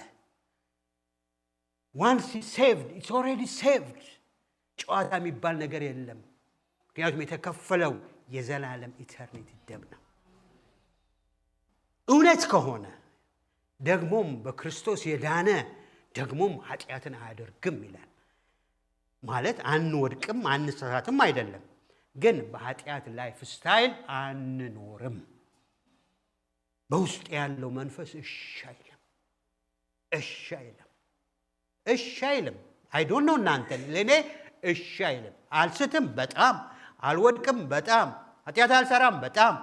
once he saved it's already saved ጨዋታ የሚባል ነገር የለም። ምክንያቱም የተከፈለው የዘላለም ኢተርኒቲ ደም ነው። እውነት ከሆነ ደግሞም በክርስቶስ የዳነ ደግሞም ኃጢአትን አያደርግም ይላል። ማለት አንወድቅም አንሳሳትም አይደለም፣ ግን በኃጢአት ላይፍ ስታይል አንኖርም። በውስጥ ያለው መንፈስ እሺ አይልም። አይ ዶንት ኖ እናንተ ለኔ እሺ አይልም። አልስትም በጣም አልወድቅም በጣም ኃጢአት አልሰራም በጣም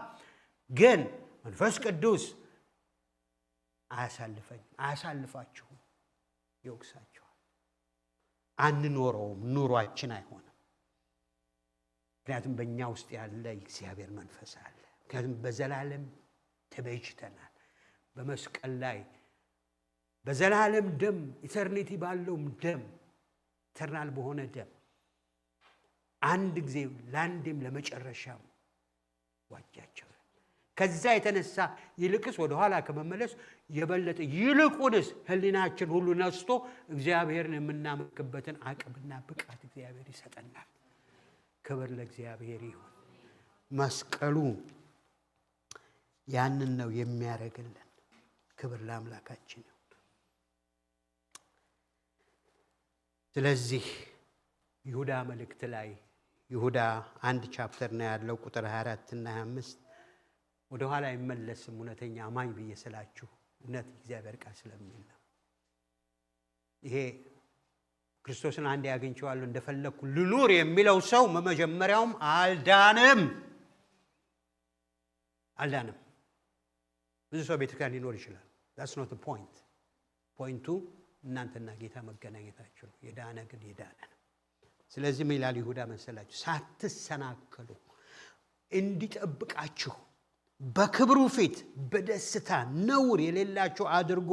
ግን መንፈስ ቅዱስ አያሳልፋችሁም፣ ይወቅሳችኋል። አንኖረውም፣ ኑሯችን አይሆንም። ምክንያቱም በእኛ ውስጥ ያለ የእግዚአብሔር መንፈስ አለ። ምክንያቱም በዘላለም ተቤዥተናል። በመስቀል ላይ በዘላለም ደም ኢተርኒቲ ባለው ደም ኢተርናል በሆነ ደም አንድ ጊዜ ለአንዴም ለመጨረሻም ዋጃቸው። ከዛ የተነሳ ይልቅስ ወደ ኋላ ከመመለስ የበለጠ ይልቁንስ ሕሊናችን ሁሉ ነስቶ እግዚአብሔርን የምናመልክበትን አቅምና ብቃት እግዚአብሔር ይሰጠናል። ክብር ለእግዚአብሔር ይሁን። መስቀሉ ያንን ነው የሚያደርግልን። ክብር ለአምላካችን ይሁን። ስለዚህ ይሁዳ መልእክት ላይ ይሁዳ አንድ ቻፕተር ነው ያለው ቁጥር 24 እና 25 ወደ ኋላ አይመለስም። እውነተኛ አማኝ ብዬ ስላችሁ እውነት እግዚአብሔር ቃል ስለሚል ነው። ይሄ ክርስቶስን አንዴ ያገኝቸዋለሁ እንደፈለኩ ልኑር የሚለው ሰው መጀመሪያውም አልዳንም። ብዙ ሰው ቤተክርስቲያን ሊኖር ይችላል። that's not the point. ፖይንቱ እናንተና ጌታ መገናኘታችሁ ነው። የዳነ ግን የዳነ ነው። ስለዚህ ምን ይላል ይሁዳ መሰላችሁ? ሳትሰናከሉ እንዲጠብቃችሁ በክብሩ ፊት በደስታ ነውር የሌላችሁ አድርጎ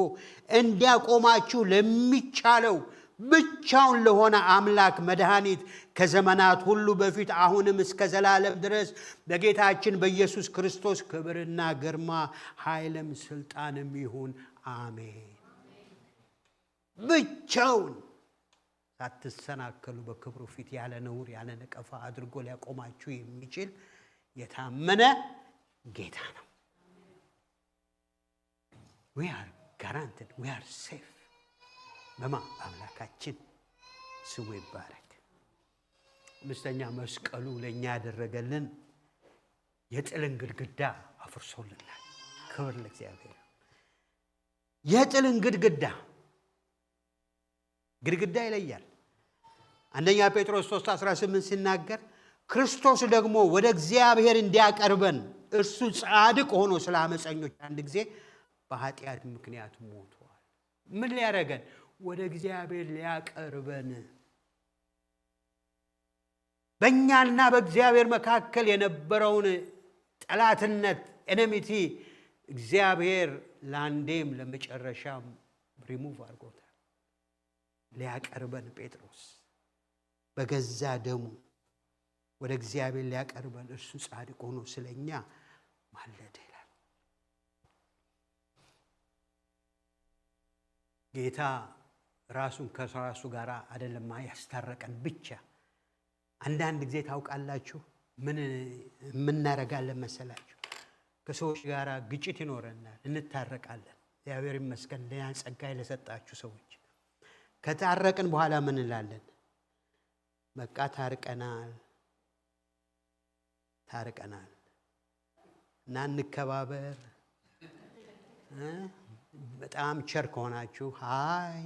እንዲያቆማችሁ ለሚቻለው ብቻውን ለሆነ አምላክ መድኃኒት ከዘመናት ሁሉ በፊት አሁንም እስከ ዘላለም ድረስ በጌታችን በኢየሱስ ክርስቶስ ክብርና ግርማ ኃይልም ስልጣንም ይሁን አሜን። ብቻውን ሳትሰናከሉ በክብሩ ፊት ያለ ነውር ያለ ነቀፋ አድርጎ ሊያቆማችሁ የሚችል የታመነ ጌታ ነው። we are guaranteed, we are safe በአምላካችን ስሙ ይባረክ። አምስተኛ መስቀሉ ለኛ ያደረገልን የጥልን ግድግዳ አፍርሶልናል። ክብር ለእግዚአብሔር። የጥልን ግድግዳ ይለያል። አንደኛ ጴጥሮስ 3:18 ሲናገር ክርስቶስ ደግሞ ወደ እግዚአብሔር እንዲያቀርበን እርሱ ጻድቅ ሆኖ ስለ አመፀኞች አንድ ጊዜ በኃጢአት ምክንያት ሞቷል። ምን ሊያደርገን? ወደ እግዚአብሔር ሊያቀርበን። በእኛና በእግዚአብሔር መካከል የነበረውን ጠላትነት ኤነሚቲ እግዚአብሔር ለአንዴም ለመጨረሻም ሪሙቭ አድርጎታል። ሊያቀርበን ጴጥሮስ በገዛ ደሙ ወደ እግዚአብሔር ሊያቀርበን እርሱ ጻድቅ ሆኖ ስለኛ ማለደ ይላል። ጌታ ራሱን ከራሱ ጋር አይደለም ያስታረቀን ብቻ። አንዳንድ ጊዜ ታውቃላችሁ ምን እናረጋለን መሰላችሁ? ከሰዎች ጋር ግጭት ይኖረናል፣ እንታረቃለን። እግዚአብሔር ይመስገን ለያን ጸጋ ለሰጣችሁ ሰዎች። ከታረቅን በኋላ ምን እንላለን? በቃ ታርቀናል እና እንከባበር። በጣም ቸር ከሆናችሁ ሃይ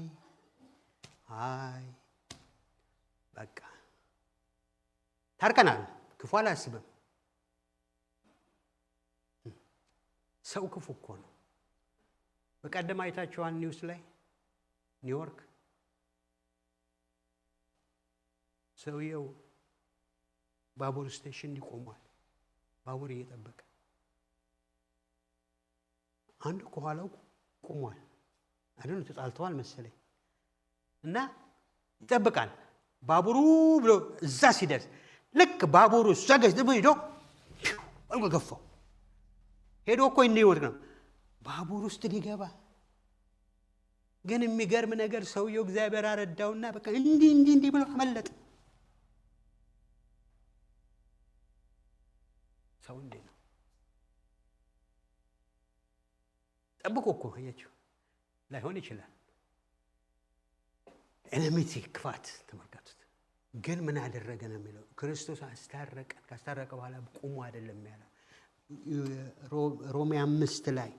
በቃ ታርቀናል። ክፉ አላስብም። ሰው ክፉ እኮ ነው። በቀደም አይታችኋል ኒውስ ላይ ኒውዮርክ ሰውየው ባቡር ስቴሽን ይቆማል። ባቡር እየጠበቀ አንዱ ከኋላው ቆሟል። አይደል ተጣልተዋል መሰለኝ እና ይጠብቃል። ባቡሩ ብሎ እዛ ሲደርስ ልክ ባቡሩ ሰገዝ ደግሞ ገፋው። ሄዶ እኮ እንዲወድቅ ነው ባቡር ውስጥ ሊገባ። ግን የሚገርም ነገር ሰውየው እግዚአብሔር አረዳውና በቃ እንዲህ ብሎ አመለጠ። ሰው እንዴ ነው ጠብቆ እኮ ያያችሁ ላይሆን ይችላል። ኤነሚቲ ክፋት ተመልከቱት። ግን ምን አደረገ ነው የሚለው? ክርስቶስ አስታረቀን። ካስታረቀ በኋላ ቁሙ አይደለም ያለው። ሮሜ 5 ላይ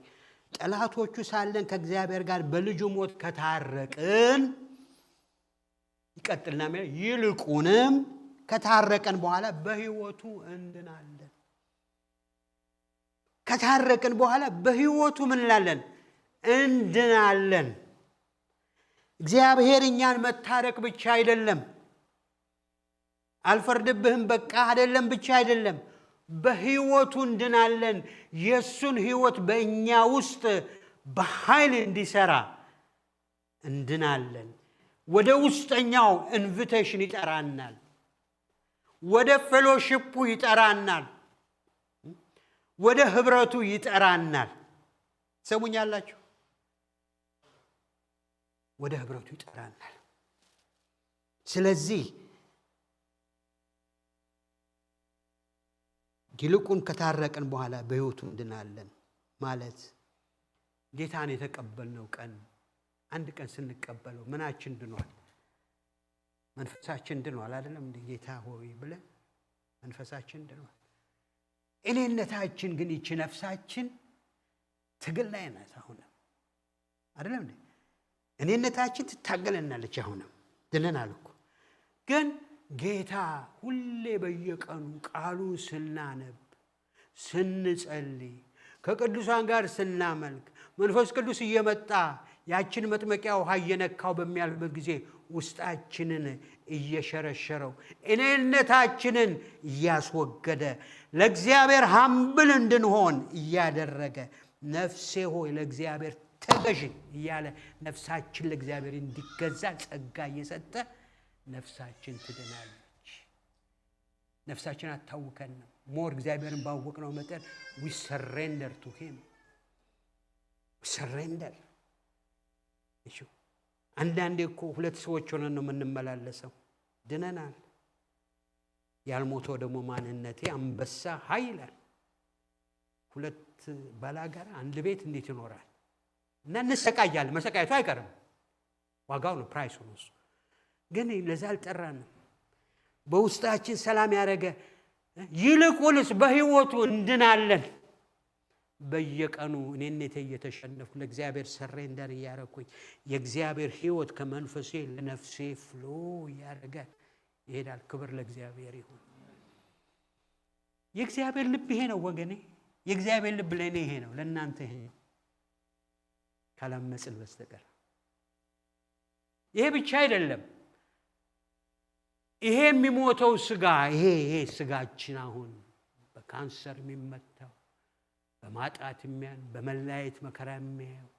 ጠላቶቹ ሳለን ከእግዚአብሔር ጋር በልጁ ሞት ከታረቅን ይቀጥልና ይልቁንም ከታረቀን በኋላ በሕይወቱ እንድናለን። ከታረቅን በኋላ በሕይወቱ ምን እንላለን? እንድናለን። እግዚአብሔር እኛን መታረቅ ብቻ አይደለም፣ አልፈርድብህም በቃ አይደለም ብቻ አይደለም፣ በሕይወቱ እንድናለን። የሱን ሕይወት በእኛ ውስጥ በኃይል እንዲሰራ እንድናለን። ወደ ውስጠኛው ኢንቪቴሽን ይጠራናል፣ ወደ ፌሎሺፑ ይጠራናል፣ ወደ ህብረቱ ይጠራናል። ሰሙኛላችሁ? ወደ ህብረቱ ይጠራናል። ስለዚህ ይልቁን ከታረቅን በኋላ በሕይወቱ እንድናለን ማለት ጌታን የተቀበልነው ቀን አንድ ቀን ስንቀበለው ምናችን ድኗል? መንፈሳችን ድኗል አይደለም እንዴ? ጌታ ሆይ ብለን መንፈሳችን ድኗል። እኔነታችን ግን ይቺ ነፍሳችን ትግል ላይ ናት። አሁንም አይደለም እንዴ? እኔነታችን ትታገለናለች። አሁንም ድነናል እኮ። ግን ጌታ ሁሌ በየቀኑ ቃሉን ስናነብ፣ ስንጸልይ፣ ከቅዱሳን ጋር ስናመልክ መንፈስ ቅዱስ እየመጣ ያችን መጥመቂያ ውሃ እየነካው በሚያልፍበት ጊዜ ውስጣችንን እየሸረሸረው እኔነታችንን እያስወገደ ለእግዚአብሔር ሀምብል እንድንሆን እያደረገ ነፍሴ ሆይ ለእግዚአብሔር ተገዥ እያለ ነፍሳችን ለእግዚአብሔር እንዲገዛ ጸጋ እየሰጠ ነፍሳችን ትድናለች። ነፍሳችን አታውከንም። ሞር እግዚአብሔርን ባወቅነው መጠን we surrender to him. surrender እሺ። አንዳንዴ እኮ ሁለት ሰዎች ሆነን ነው የምንመላለሰው። ድነናል። ያልሞተው ደግሞ ማንነቴ አንበሳ ኃይላል። ሁለት ባላጋራ አንድ ቤት እንዴት ይኖራል? እና እንሰቃያለን። መሰቃየቱ አይቀርም፣ ዋጋው ነው፣ ፕራይሱ ነው እሱ። ግን ለዛ አልጠራንም። በውስጣችን ሰላም ያደረገ ይልቁንስ በሕይወቱ እንድናለን። በየቀኑ እኔነቴ እየተሸነፍኩ ለእግዚአብሔር ሰሬንደር እያደረኩኝ የእግዚአብሔር ሕይወት ከመንፈሴ ለነፍሴ ፍሎ እያደረገ ይሄዳል። ክብር ለእግዚአብሔር ይሁን። የእግዚአብሔር ልብ ይሄ ነው ወገኔ። የእግዚአብሔር ልብ ለእኔ ይሄ ነው፣ ለእናንተ ይሄ ነው፣ ካላመጽን በስተቀር። ይሄ ብቻ አይደለም። ይሄ የሚሞተው ስጋ ይሄ ስጋችን አሁን በካንሰር የሚመታው በማጣት የሚያን በመለያየት መከራ የሚያየው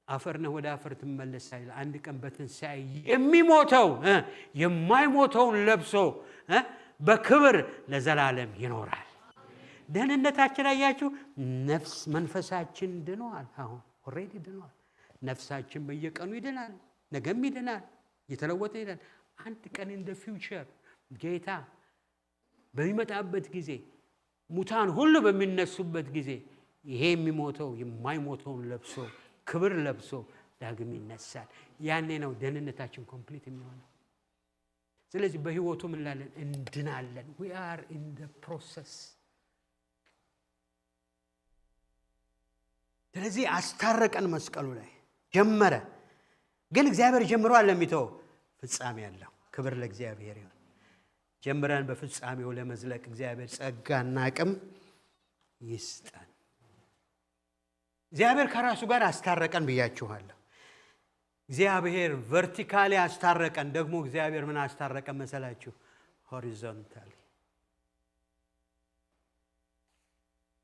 አፈር ነህ ወደ አፈር ትመለሳለህ። አንድ ቀን በትንሣኤ የሚሞተው የማይሞተውን ለብሶ በክብር ለዘላለም ይኖራል። ደህንነታችን አያችሁ፣ ነፍስ መንፈሳችን ድኗል። አሁን ኦሬዲ ድኗል። ነፍሳችን በየቀኑ ይድናል፣ ነገም ይድናል፣ እየተለወጠ ይድናል። አንድ ቀን እንደ ፊውቸር ጌታ በሚመጣበት ጊዜ ሙታን ሁሉ በሚነሱበት ጊዜ ይሄ የሚሞተው የማይሞተውን ለብሶ ክብር ለብሶ ዳግም ይነሳል። ያኔ ነው ደህንነታችን ኮምፕሊት የሚሆነው። ስለዚህ በህይወቱ ምን ላለን እንድናለን። we are in the process። ስለዚህ አስታረቀን፣ መስቀሉ ላይ ጀመረ። ግን እግዚአብሔር ጀምሯል ለሚተው ፍጻሜ ያለው ክብር ለእግዚአብሔር ይሁን። ጀምረን በፍጻሜው ለመዝለቅ እግዚአብሔር ጸጋና አቅም ይስጠን። እግዚአብሔር ከራሱ ጋር አስታረቀን ብያችኋለሁ። እግዚአብሔር ቨርቲካሊ አስታረቀን። ደግሞ እግዚአብሔር ምን አስታረቀን መሰላችሁ? ሆሪዞንታሊ።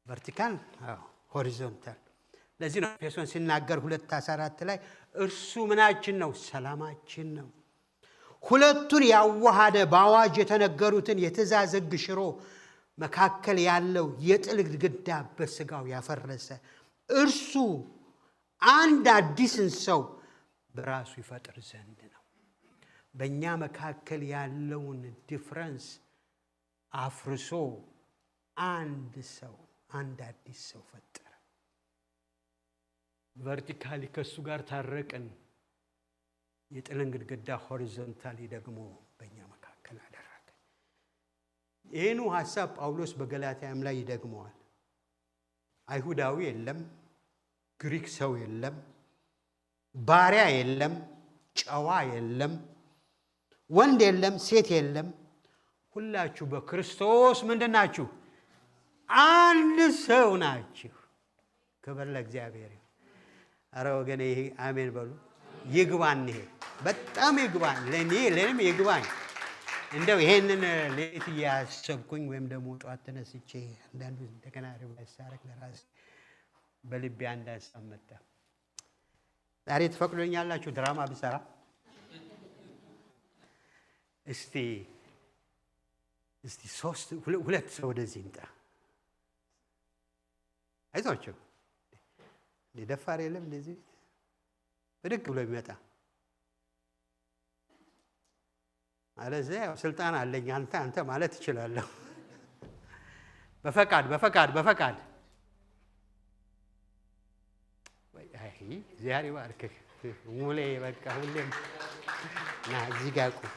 ቨርቲካል ሆሪዞንታል። ለዚህ ነው ኤፌሶን ሲናገር 2:14 ላይ እርሱ ምናችን ነው? ሰላማችን ነው። ሁለቱን ያዋሃደ በአዋጅ የተነገሩትን የትእዛዝ ሕግ ሽሮ መካከል ያለው የጥል ግድግዳ በሥጋው ያፈረሰ እርሱ አንድ አዲስን ሰው በራሱ ይፈጥር ዘንድ ነው። በእኛ መካከል ያለውን ዲፍረንስ አፍርሶ አንድ አዲስ ሰው ፈጠረ። ቨርቲካሊ ከሱ ጋር ታረቅን። የጥልን ግድግዳ ሆሪዞንታሊ ደግሞ በእኛ መካከል አደረገ። ይህኑ ሐሳብ ጳውሎስ በገላትያም ላይ ይደግመዋል። አይሁዳዊ የለም፣ ግሪክ ሰው የለም፣ ባሪያ የለም፣ ጨዋ የለም፣ ወንድ የለም፣ ሴት የለም፣ ሁላችሁ በክርስቶስ ምንድን ናችሁ? አንድ ሰው ናችሁ። ክብር ለእግዚአብሔር። አረ ወገኔ ይሄ አሜን በሉ። ይግባን፣ ይሄ በጣም ይግባን፣ ለኔም ይግባኝ። እንደው ይሄንን ሌሊት እያሰብኩኝ ወይም ደግሞ ጧት ተነስቼ አንዳንዱ እንደገና ሪቫይዝ ሳረግ ለራሴ በልቤ አንድ ሀሳብ መጣ። ዛሬ ትፈቅዱልኛላችሁ ድራማ ብሰራ? እስቲ ሁለት ሰው ወደዚህ ይምጣ። አይዟችሁ፣ ደፋር የለም እንደዚህ ብድግ ብሎ የሚመጣ አለዚያ ያው ስልጣን አለኝ አንተ ማለት እችላለሁ። በፈቃድ አይ እግዚአብሔር ይባርክህ ሙሌ። በቃ ሁሌም ና እዚህ ጋር ቁም።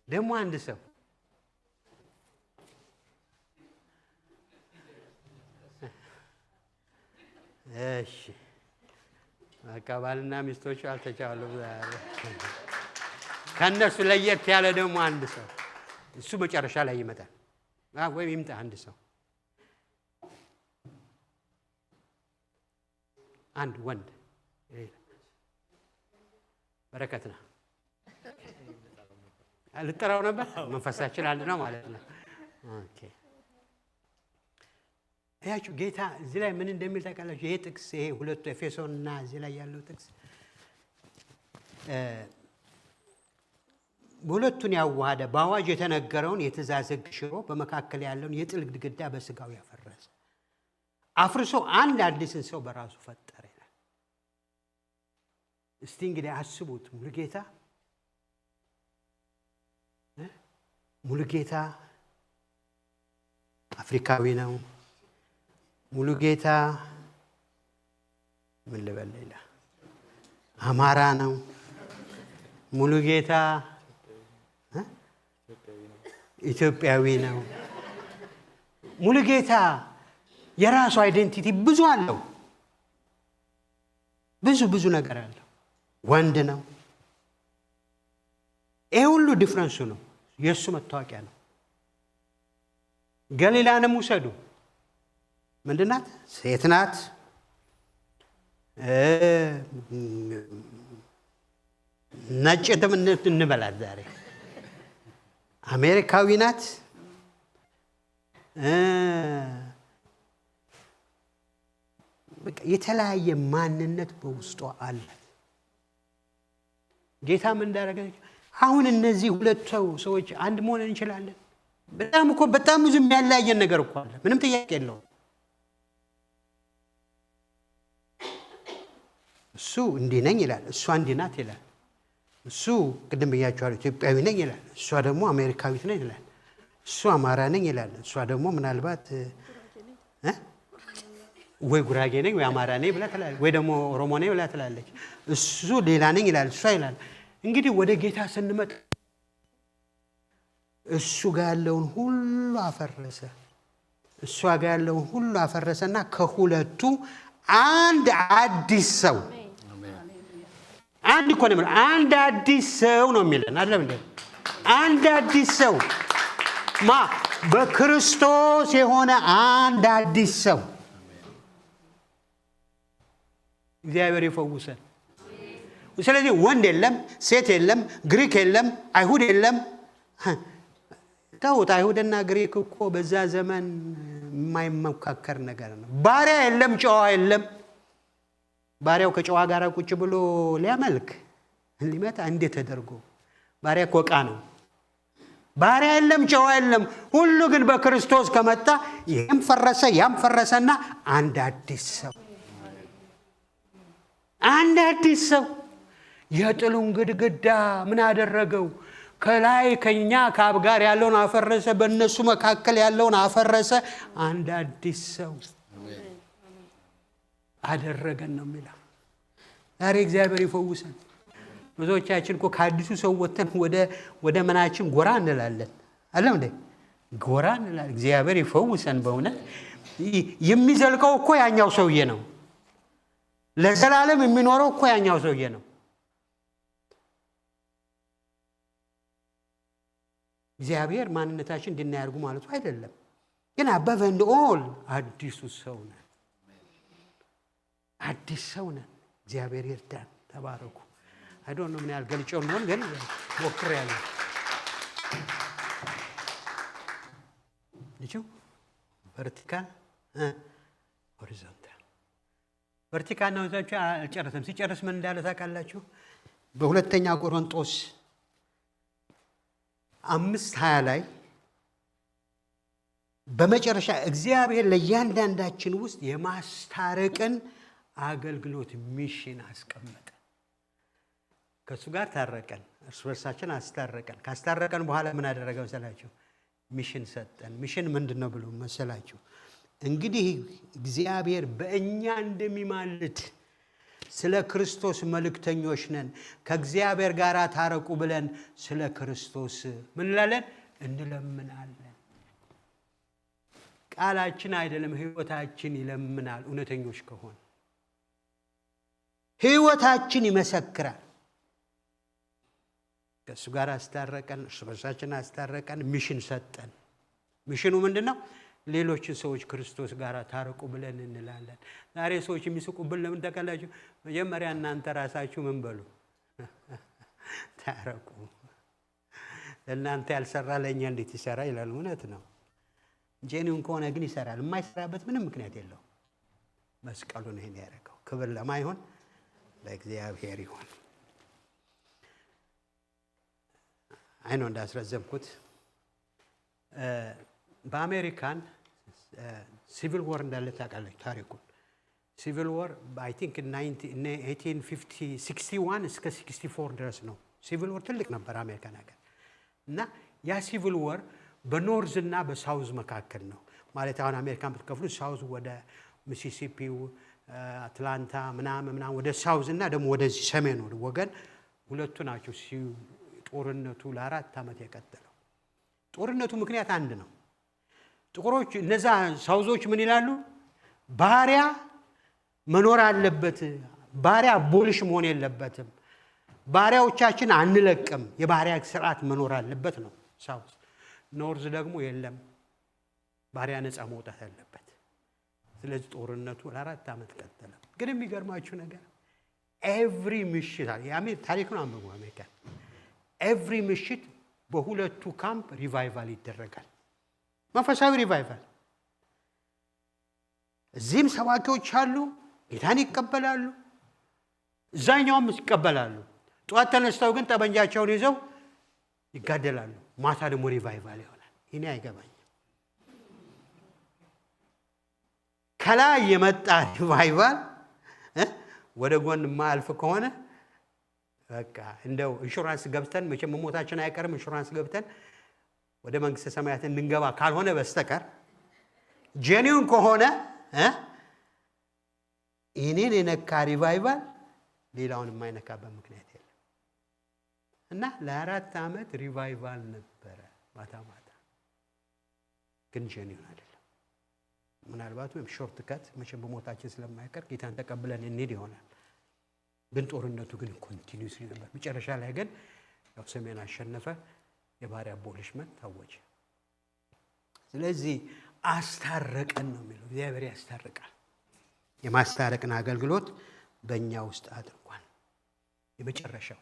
ደግሞ አንድ ሰው እሺ፣ በቃ ባልና ሚስቶቹ አልተቻሉም ዛሬ። ከእነሱ ለየት ያለ ደግሞ አንድ ሰው እሱ መጨረሻ ላይ ይመጣል። ወይም ይምጣ አንድ ሰው፣ አንድ ወንድ። በረከት ነው። ልጠራው ነበር። መንፈሳችን አንድ ነው ማለት ነው። ኦኬ፣ ያችሁ ጌታ እዚህ ላይ ምን እንደሚል ታውቃላችሁ? ይሄ ጥቅስ ይሄ ሁለቱ ኤፌሶን እና እዚህ ላይ ያለው ጥቅስ ሁለቱን ያዋሃደ በአዋጅ የተነገረውን የትእዛዝ ሕግ ሽሮ በመካከል ያለውን የጥል ግድግዳ በሥጋው ያፈረሰ አፍርሶ አንድ አዲስን ሰው በራሱ ፈጠረ ይላል። እስቲ እንግዲህ አስቡት። ሙሉጌታ አፍሪካዊ ነው። ሙሉጌታ ምን ልበል ሌላ አማራ ነው። ሙሉጌታ ኢትዮጵያዊ ነው። ሙሉጌታ የራሱ አይዴንቲቲ ብዙ አለው። ብዙ ነገር አለው። ወንድ ነው። ይሄ ሁሉ ዲፍረንሱ ነው፣ የእሱ መታወቂያ ነው። ገሊላንም ውሰዱ። ምንድናት? ሴት ናት። ነጭ እንበላት ዛሬ አሜሪካዊ ናት። በቃ የተለያየ ማንነት በውስጧ አለ። ጌታ ምን እንዳደረገ አሁን እነዚህ ሁለት ሰዎች አንድ መሆን እንችላለን? በጣም ብዙ የሚያለያየን ነገር እኮ አለ። ምንም ጥያቄ የለውም። እሱ እንዲህ ነኝ ይላል፣ እሷ እንዲህ ናት ይላል። እሱ ቅድም ብያቸዋለሁ ኢትዮጵያዊ ነኝ ይላል፣ እሷ ደግሞ አሜሪካዊት ነኝ ይላል። እሱ አማራ ነኝ ይላል፣ እሷ ደግሞ ምናልባት ወይ ጉራጌ ነኝ ወይ አማራ ነኝ ብላ ትላለች፣ ወይ ደግሞ ኦሮሞ ነኝ ብላ ትላለች። እሱ ሌላ ነኝ ይላል፣ እሷ ይላል። እንግዲህ ወደ ጌታ ስንመጣ እሱ ጋር ያለውን ሁሉ አፈረሰ፣ እሷ ጋር ያለውን ሁሉ አፈረሰና ከሁለቱ አንድ አዲስ ሰው አንድ እኮ ነው፣ አንድ አዲስ ሰው ነው የሚለን አይደለም እንዴ? አንድ አዲስ ሰው በክርስቶስ የሆነ አንድ አዲስ ሰው። እግዚአብሔር ይፈውሰን። ስለዚህ ወንድ የለም፣ ሴት የለም፣ ግሪክ የለም፣ አይሁድ የለም። ታውት አይሁድና ግሪክ እኮ በዛ ዘመን የማይመካከር ነገር ነው። ባሪያ የለም፣ ጨዋ የለም። ባሪያው ከጨዋ ጋር ቁጭ ብሎ ሊያመልክ ሊመጣ እንዴት ተደርጎ? ባሪያ እኮ ዕቃ ነው። ባሪያ የለም፣ ጨዋ የለም። ሁሉ ግን በክርስቶስ ከመጣ ይህም ፈረሰ ያም ፈረሰና አንድ አዲስ ሰው፣ አንድ አዲስ ሰው። የጥሉን ግድግዳ ምን አደረገው? ከላይ ከኛ ከአብ ጋር ያለውን አፈረሰ፣ በእነሱ መካከል ያለውን አፈረሰ፣ አንድ አዲስ ሰው አደረገን ነው የሚለው። ዛሬ እግዚአብሔር ይፈውሰን። ብዙዎቻችን እኮ ከአዲሱ ሰው ወጥተን ወደ ምናችን ጎራ እንላለን። አለም እንዴ? ጎራ እንላለን። እግዚአብሔር ይፈውሰን። በእውነት የሚዘልቀው እኮ ያኛው ሰውዬ ነው። ለዘላለም የሚኖረው እኮ ያኛው ሰውዬ ነው። እግዚአብሔር ማንነታችን እንድናያርጉ ማለቱ አይደለም። ግን above and all አዲሱ ሰው ነን። አዲስ ሰው ነን። እግዚአብሔር ይርዳን። ተባረኩ። I don't know ምን ያህል ገልጬው ነው ግን ሞክሬያለሁ። ልጁ ቨርቲካል ሆሪዞንታል ቨርቲካል ነው። እዛችሁ አልጨረሰም። ሲጨርስ ምን እንዳለ ታውቃላችሁ? በሁለተኛ ቆሮንቶስ 5:20 ላይ በመጨረሻ እግዚአብሔር ለእያንዳንዳችን ውስጥ የማስታረቅን አገልግሎት ሚሽን አስቀመጠ። ከእሱ ጋር ታረቀን፣ እርስ በርሳችን አስታረቀን። ካስታረቀን በኋላ ምን አደረገ መሰላችሁ? ሚሽን ሰጠን። ሚሽን ምንድን ነው ብሎ መሰላችሁ? እንግዲህ እግዚአብሔር በእኛ እንደሚማልድ ስለ ክርስቶስ መልእክተኞች ነን። ከእግዚአብሔር ጋር ታረቁ ብለን ስለ ክርስቶስ ምን እንላለን? እንለምናለን። ቃላችን አይደለም፣ ህይወታችን ይለምናል። እውነተኞች ከሆነ ህይወታችን ይመሰክራል። ከእሱ ጋር አስታረቀን፣ እርስ በርሳችን አስታረቀን፣ ሚሽን ሰጠን። ሚሽኑ ምንድን ነው? ሌሎችን ሰዎች ክርስቶስ ጋር ታረቁ ብለን እንላለን። ዛሬ ሰዎች የሚስቁብን ለምን ተቀላችሁ? መጀመሪያ እናንተ ራሳችሁ ምን በሉ? ታረቁ። ለእናንተ ያልሰራ ለእኛ እንዴት ይሰራ ይላል። እውነት ነው። ጄኒውን ከሆነ ግን ይሰራል። የማይሰራበት ምንም ምክንያት የለው። መስቀሉን ይሄን ያደረገው ክብር ለማይሆን ለእግዚአብሔር ይሆን። አይኖ እንዳስረዘምኩት በአሜሪካን ሲቪል ወር እንዳለ ታውቃለች ታሪኩን። ሲቪል ወር አይ ቲንክ 1861 እስከ 64 ድረስ ነው። ሲቪል ወር ትልቅ ነበር አሜሪካን ሀገር እና ያ ሲቪል ወር በኖርዝ እና በሳውዝ መካከል ነው። ማለት አሁን አሜሪካን ብትከፍሉ ሳውዝ ወደ ሚሲሲፒው አትላንታ ምናምን ወደ ሳውዝ እና ደግሞ ወደዚህ ሰሜን ወገን ሁለቱ ናቸው። ጦርነቱ ለ4 ዓመት የቀጠለው ጦርነቱ ምክንያት አንድ ነው። ጥቁሮች እነዛ ሳውዞች ምን ይላሉ? ባሪያ መኖር አለበት፣ ባሪያ ቦልሽ መሆን የለበትም፣ ባሪያዎቻችን አንለቅም፣ የባሪያ ስርዓት መኖር አለበት ነው ሳውዝ። ኖርዝ ደግሞ የለም፣ ባሪያ ነፃ መውጣት አለበት። ስለዚህ ጦርነቱ ለ4 ዓመት ቀጠለ። ግን የሚገርማችሁ ነገር ኤቭሪ ምሽት ታሪኩን አንብቡ አሜሪካ ኤቭሪ ምሽት በሁለቱ ካምፕ ሪቫይቫል ይደረጋል። መንፈሳዊ ሪቫይቫል። እዚህም ሰባኪዎች አሉ፣ ጌታን ይቀበላሉ፣ እዛኛውም ይቀበላሉ። ጠዋት ተነስተው ግን ጠበንጃቸውን ይዘው ይጋደላሉ። ማታ ደግሞ ሪቫይቫል ይሆናል። እኔ አይገባኝም። ከላይ የመጣ ሪቫይቫል ወደ ጎን ማልፍ ከሆነ በቃ እንደው ኢንሹራንስ ገብተን መቼም መሞታችን አይቀርም ኢንሹራንስ ገብተን ወደ መንግስተ ሰማያት እንድንገባ ካልሆነ በስተቀር ጄኒውን ከሆነ እኔን የነካ ሪቫይቫል ሌላውን የማይነካበት ምክንያት የለም። እና ለ4 ዓመት ሪቫይቫል ነበረ ማታ ማታ፣ ግን ጄኒውን አይደለም። ምናልባት ወይም ሾርት ከት መቼም በሞታችን ስለማይቀር ጌታን ተቀብለን እንሄድ ይሆናል። ግን ጦርነቱ ግን ኮንቲኒዩስሊ ነበር። መጨረሻ ላይ ግን ያው ሰሜን አሸነፈ፣ የባሪያ አቦሊሽመንት ታወጀ። ስለዚህ አስታረቀን ነው የሚለው። እግዚአብሔር ያስታርቃል። የማስታረቅን አገልግሎት በእኛ ውስጥ አድርጓል። የመጨረሻው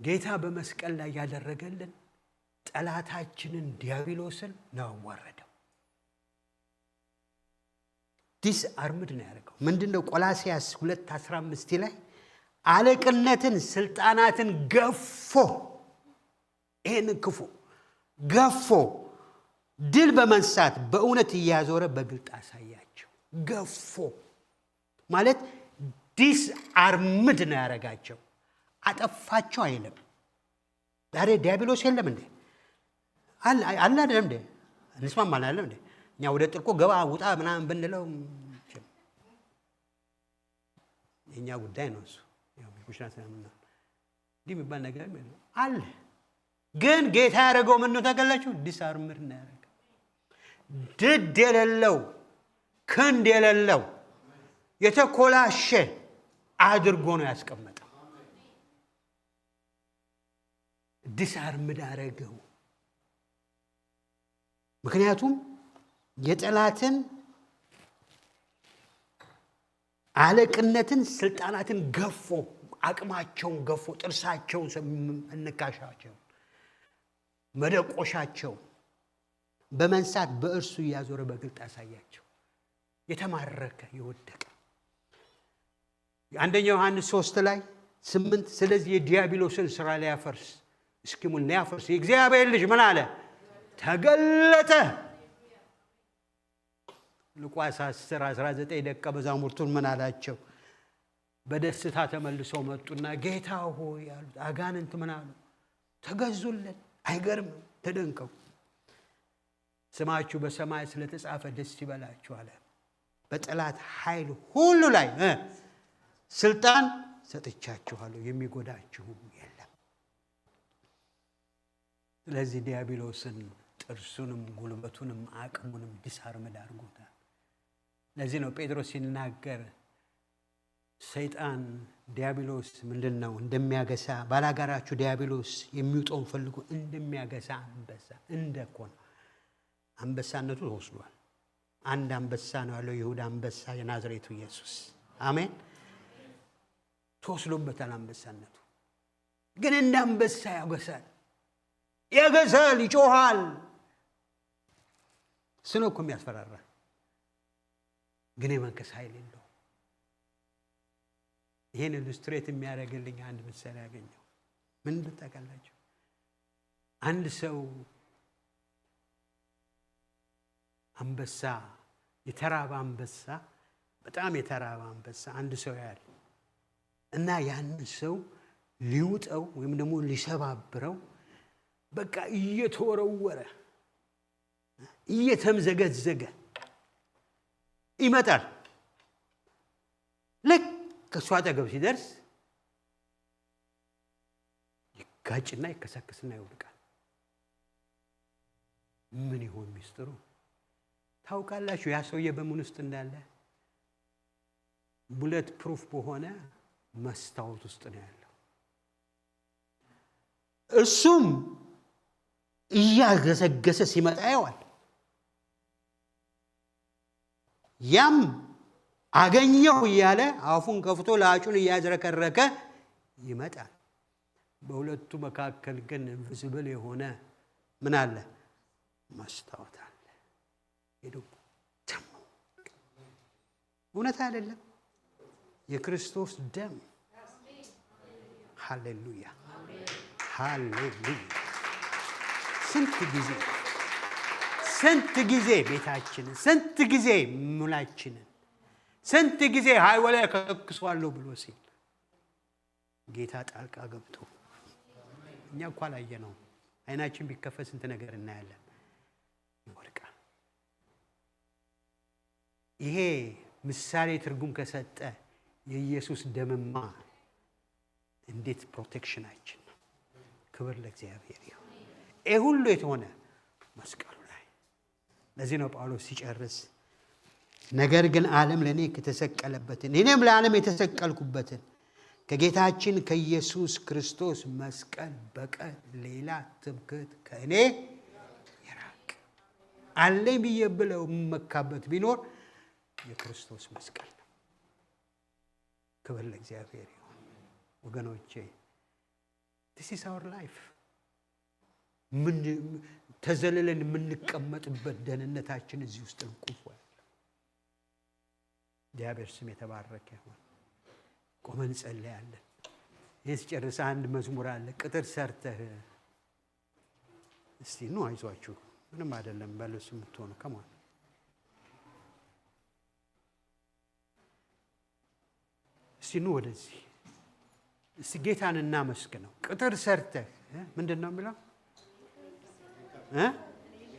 ጌታ በመስቀል ላይ ያደረገልን ጠላታችንን ዲያብሎስን ነው ወረደው። ዲስ አርምድ ነው ያደረገው። ምንድነው? ቆላስያስ 2:15 ላይ አለቅነትን ስልጣናትን ገፎ ይሄንን ክፉ ገፎ ድል በመንሳት በእውነት እያዞረ በግልጥ አሳያቸው። ገፎ ማለት ዲስ አርምድ ነው ያደረጋቸው። አጠፋቸው አይልም። ዛሬ ዲያብሎስ የለም እንዴ? አለ አይደለም እንዴ? እንስማማለን አይደለም እንዴ? እኛ ወደ ጥልቁ ገባ ውጣ ምናምን ብንለው የኛ ጉዳይ ነው እሱ። ያው ቢኩሽና ስለምን እንዲህ የሚባል ነገር አለ። ግን ጌታ ያደረገው ምን ነው ታውቃላችሁ? ዲስአርምር ነው ያደረገው። ድድ የሌለው ክንድ የሌለው የተኮላሸ አድርጎ ነው ያስቀመጠው። ዲስአርምድ አደረገው። ምክንያቱም የጠላትን አለቅነትን ስልጣናትን ገፎ አቅማቸውን ገፎ ጥርሳቸውን እንካሻቸው መደቆሻቸው በመንሳት በእርሱ ያዞረ በግልጥ አሳያቸው። የተማረከ የወደቀ አንደኛው ዮሐንስ 3 ላይ 8 ስለዚህ የዲያብሎስን ስራ ሊያፈርስ እስኪሙን ሊያፈርስ የእግዚአብሔር ልጅ ምን አለ? ተገለጠ። ሉቃስ 10:19 ደቀ መዛሙርቱን ምን አላቸው? በደስታ ተመልሰው መጡና ጌታ ሆይ ያሉት አጋንንት ምን አሉ? ተገዙልን። አይገርም? ተደንቀው ስማችሁ በሰማይ ስለተጻፈ ደስ ይበላችሁ አለ። በጠላት ኃይል ሁሉ ላይ ስልጣን ሰጥቻችኋለሁ፣ የሚጎዳችሁም የለም። ስለዚህ ዲያብሎስን ጥርሱንም ጉልበቱንም አቅሙንም ዲስአርምድ አድርጎታል። ለዚህ ነው ጴጥሮስ ሲናገር ሰይጣን ዲያብሎስ ምንድነው? እንደሚያገሳ ባላጋራችሁ ዲያብሎስ የሚውጠውን ፈልጉ እንደሚያገሳ አንበሳ እንደኮነ አንበሳነቱ ተወስዷል። አንድ አንበሳ ነው ያለው፣ ይሁዳ አንበሳ፣ የናዝሬቱ ኢየሱስ። አሜን። ተወስዶበታል አንበሳነቱ። ግን እንደ አንበሳ ያገሳል፣ ይጮሃል። ስኖ እኮ የሚያስፈራራ ግን የመንከስ ኃይል የለው። ይሄን ኢሉስትሬት የሚያደርግልኝ አንድ ምሳሌ ያገኘው ምን ልታውቃላችሁ? አንድ ሰው አንበሳ የተራበ አንበሳ በጣም የተራበ አንበሳ አንድ ሰው ያያል እና ያን ሰው ሊውጠው ወይም ደግሞ ሊሰባብረው በቃ እየተወረወረ እየተምዘገዘገ ይመጣል። ልክ ከሷ አጠገብ ሲደርስ ይጋጭና ይከሰክስና ይወድቃል። ምን ይሆን ሚስጥሩ? ታውቃላችሁ? ያ ሰውዬ በምን ውስጥ እንዳለ? ቡሌት ፕሩፍ በሆነ መስታወት ውስጥ ነው ያለው። እሱም እያገሰገሰ ሲመጣ ያዋል። ያም አገኘው እያለ አፉን ከፍቶ ላጩን እያዝረከረከ ይመጣል። በሁለቱ መካከል ግን ኢንቪዚብል የሆነ ምን አለ? መስታወት አለ። ሄዶ እውነት አይደለም? የክርስቶስ ደም። ሃሌሉያ ሃሌሉያ። ስንት ጊዜ ቤታችንን፣ ስንት ጊዜ ሙላችንን፣ ስንት ጊዜ ሃይወላ ከክሷለሁ ብሎ ሲል ጌታ ጣልቃ ገብቶ እኛ እኮ አላየነውም። አይናችን ቢከፈት ስንት ነገር እናያለን። ይወድቃል። ይሄ ምሳሌ ትርጉም ከሰጠ የኢየሱስ ደምማ እንዴት ፕሮቴክሽናችን ነው። ክብር ለእግዚአብሔር ይሁን። ይሄ ሁሉ የተሆነ መስቀሉ ላይ። ለዚህ ነው ጳውሎስ ሲጨርስ ነገር ግን ዓለም ለእኔ ከተሰቀለበትን እኔም ለዓለም የተሰቀልኩበትን ከጌታችን ከኢየሱስ ክርስቶስ መስቀል በቀር ሌላ ትምክህት ከእኔ ይራቅ። አለኝ ብዬ ብለው የምመካበት ቢኖር የክርስቶስ መስቀል ነው። ክብር ለእግዚአብሔር ይሁን። ወገኖቼ this is our life። ተዘልለን የምንቀመጥበት ደህንነታችን እዚህ ውስጥ እንቁፍ። እግዚአብሔር ስም የተባረከ ይሁን። ቆመን እንጸልያለን። ይህን ሲጨርስ አንድ መዝሙር አለ። ቅጥር ሰርተህ እስቲ ኑ አይዟችሁ ምንም አይደለም በለሱ የምትሆኑ ከማን እስቲ ኑ ወደዚህ እስቲ ጌታን እናመስግነው። ቅጥር ሰርተህ ምንድን ነው የሚለው?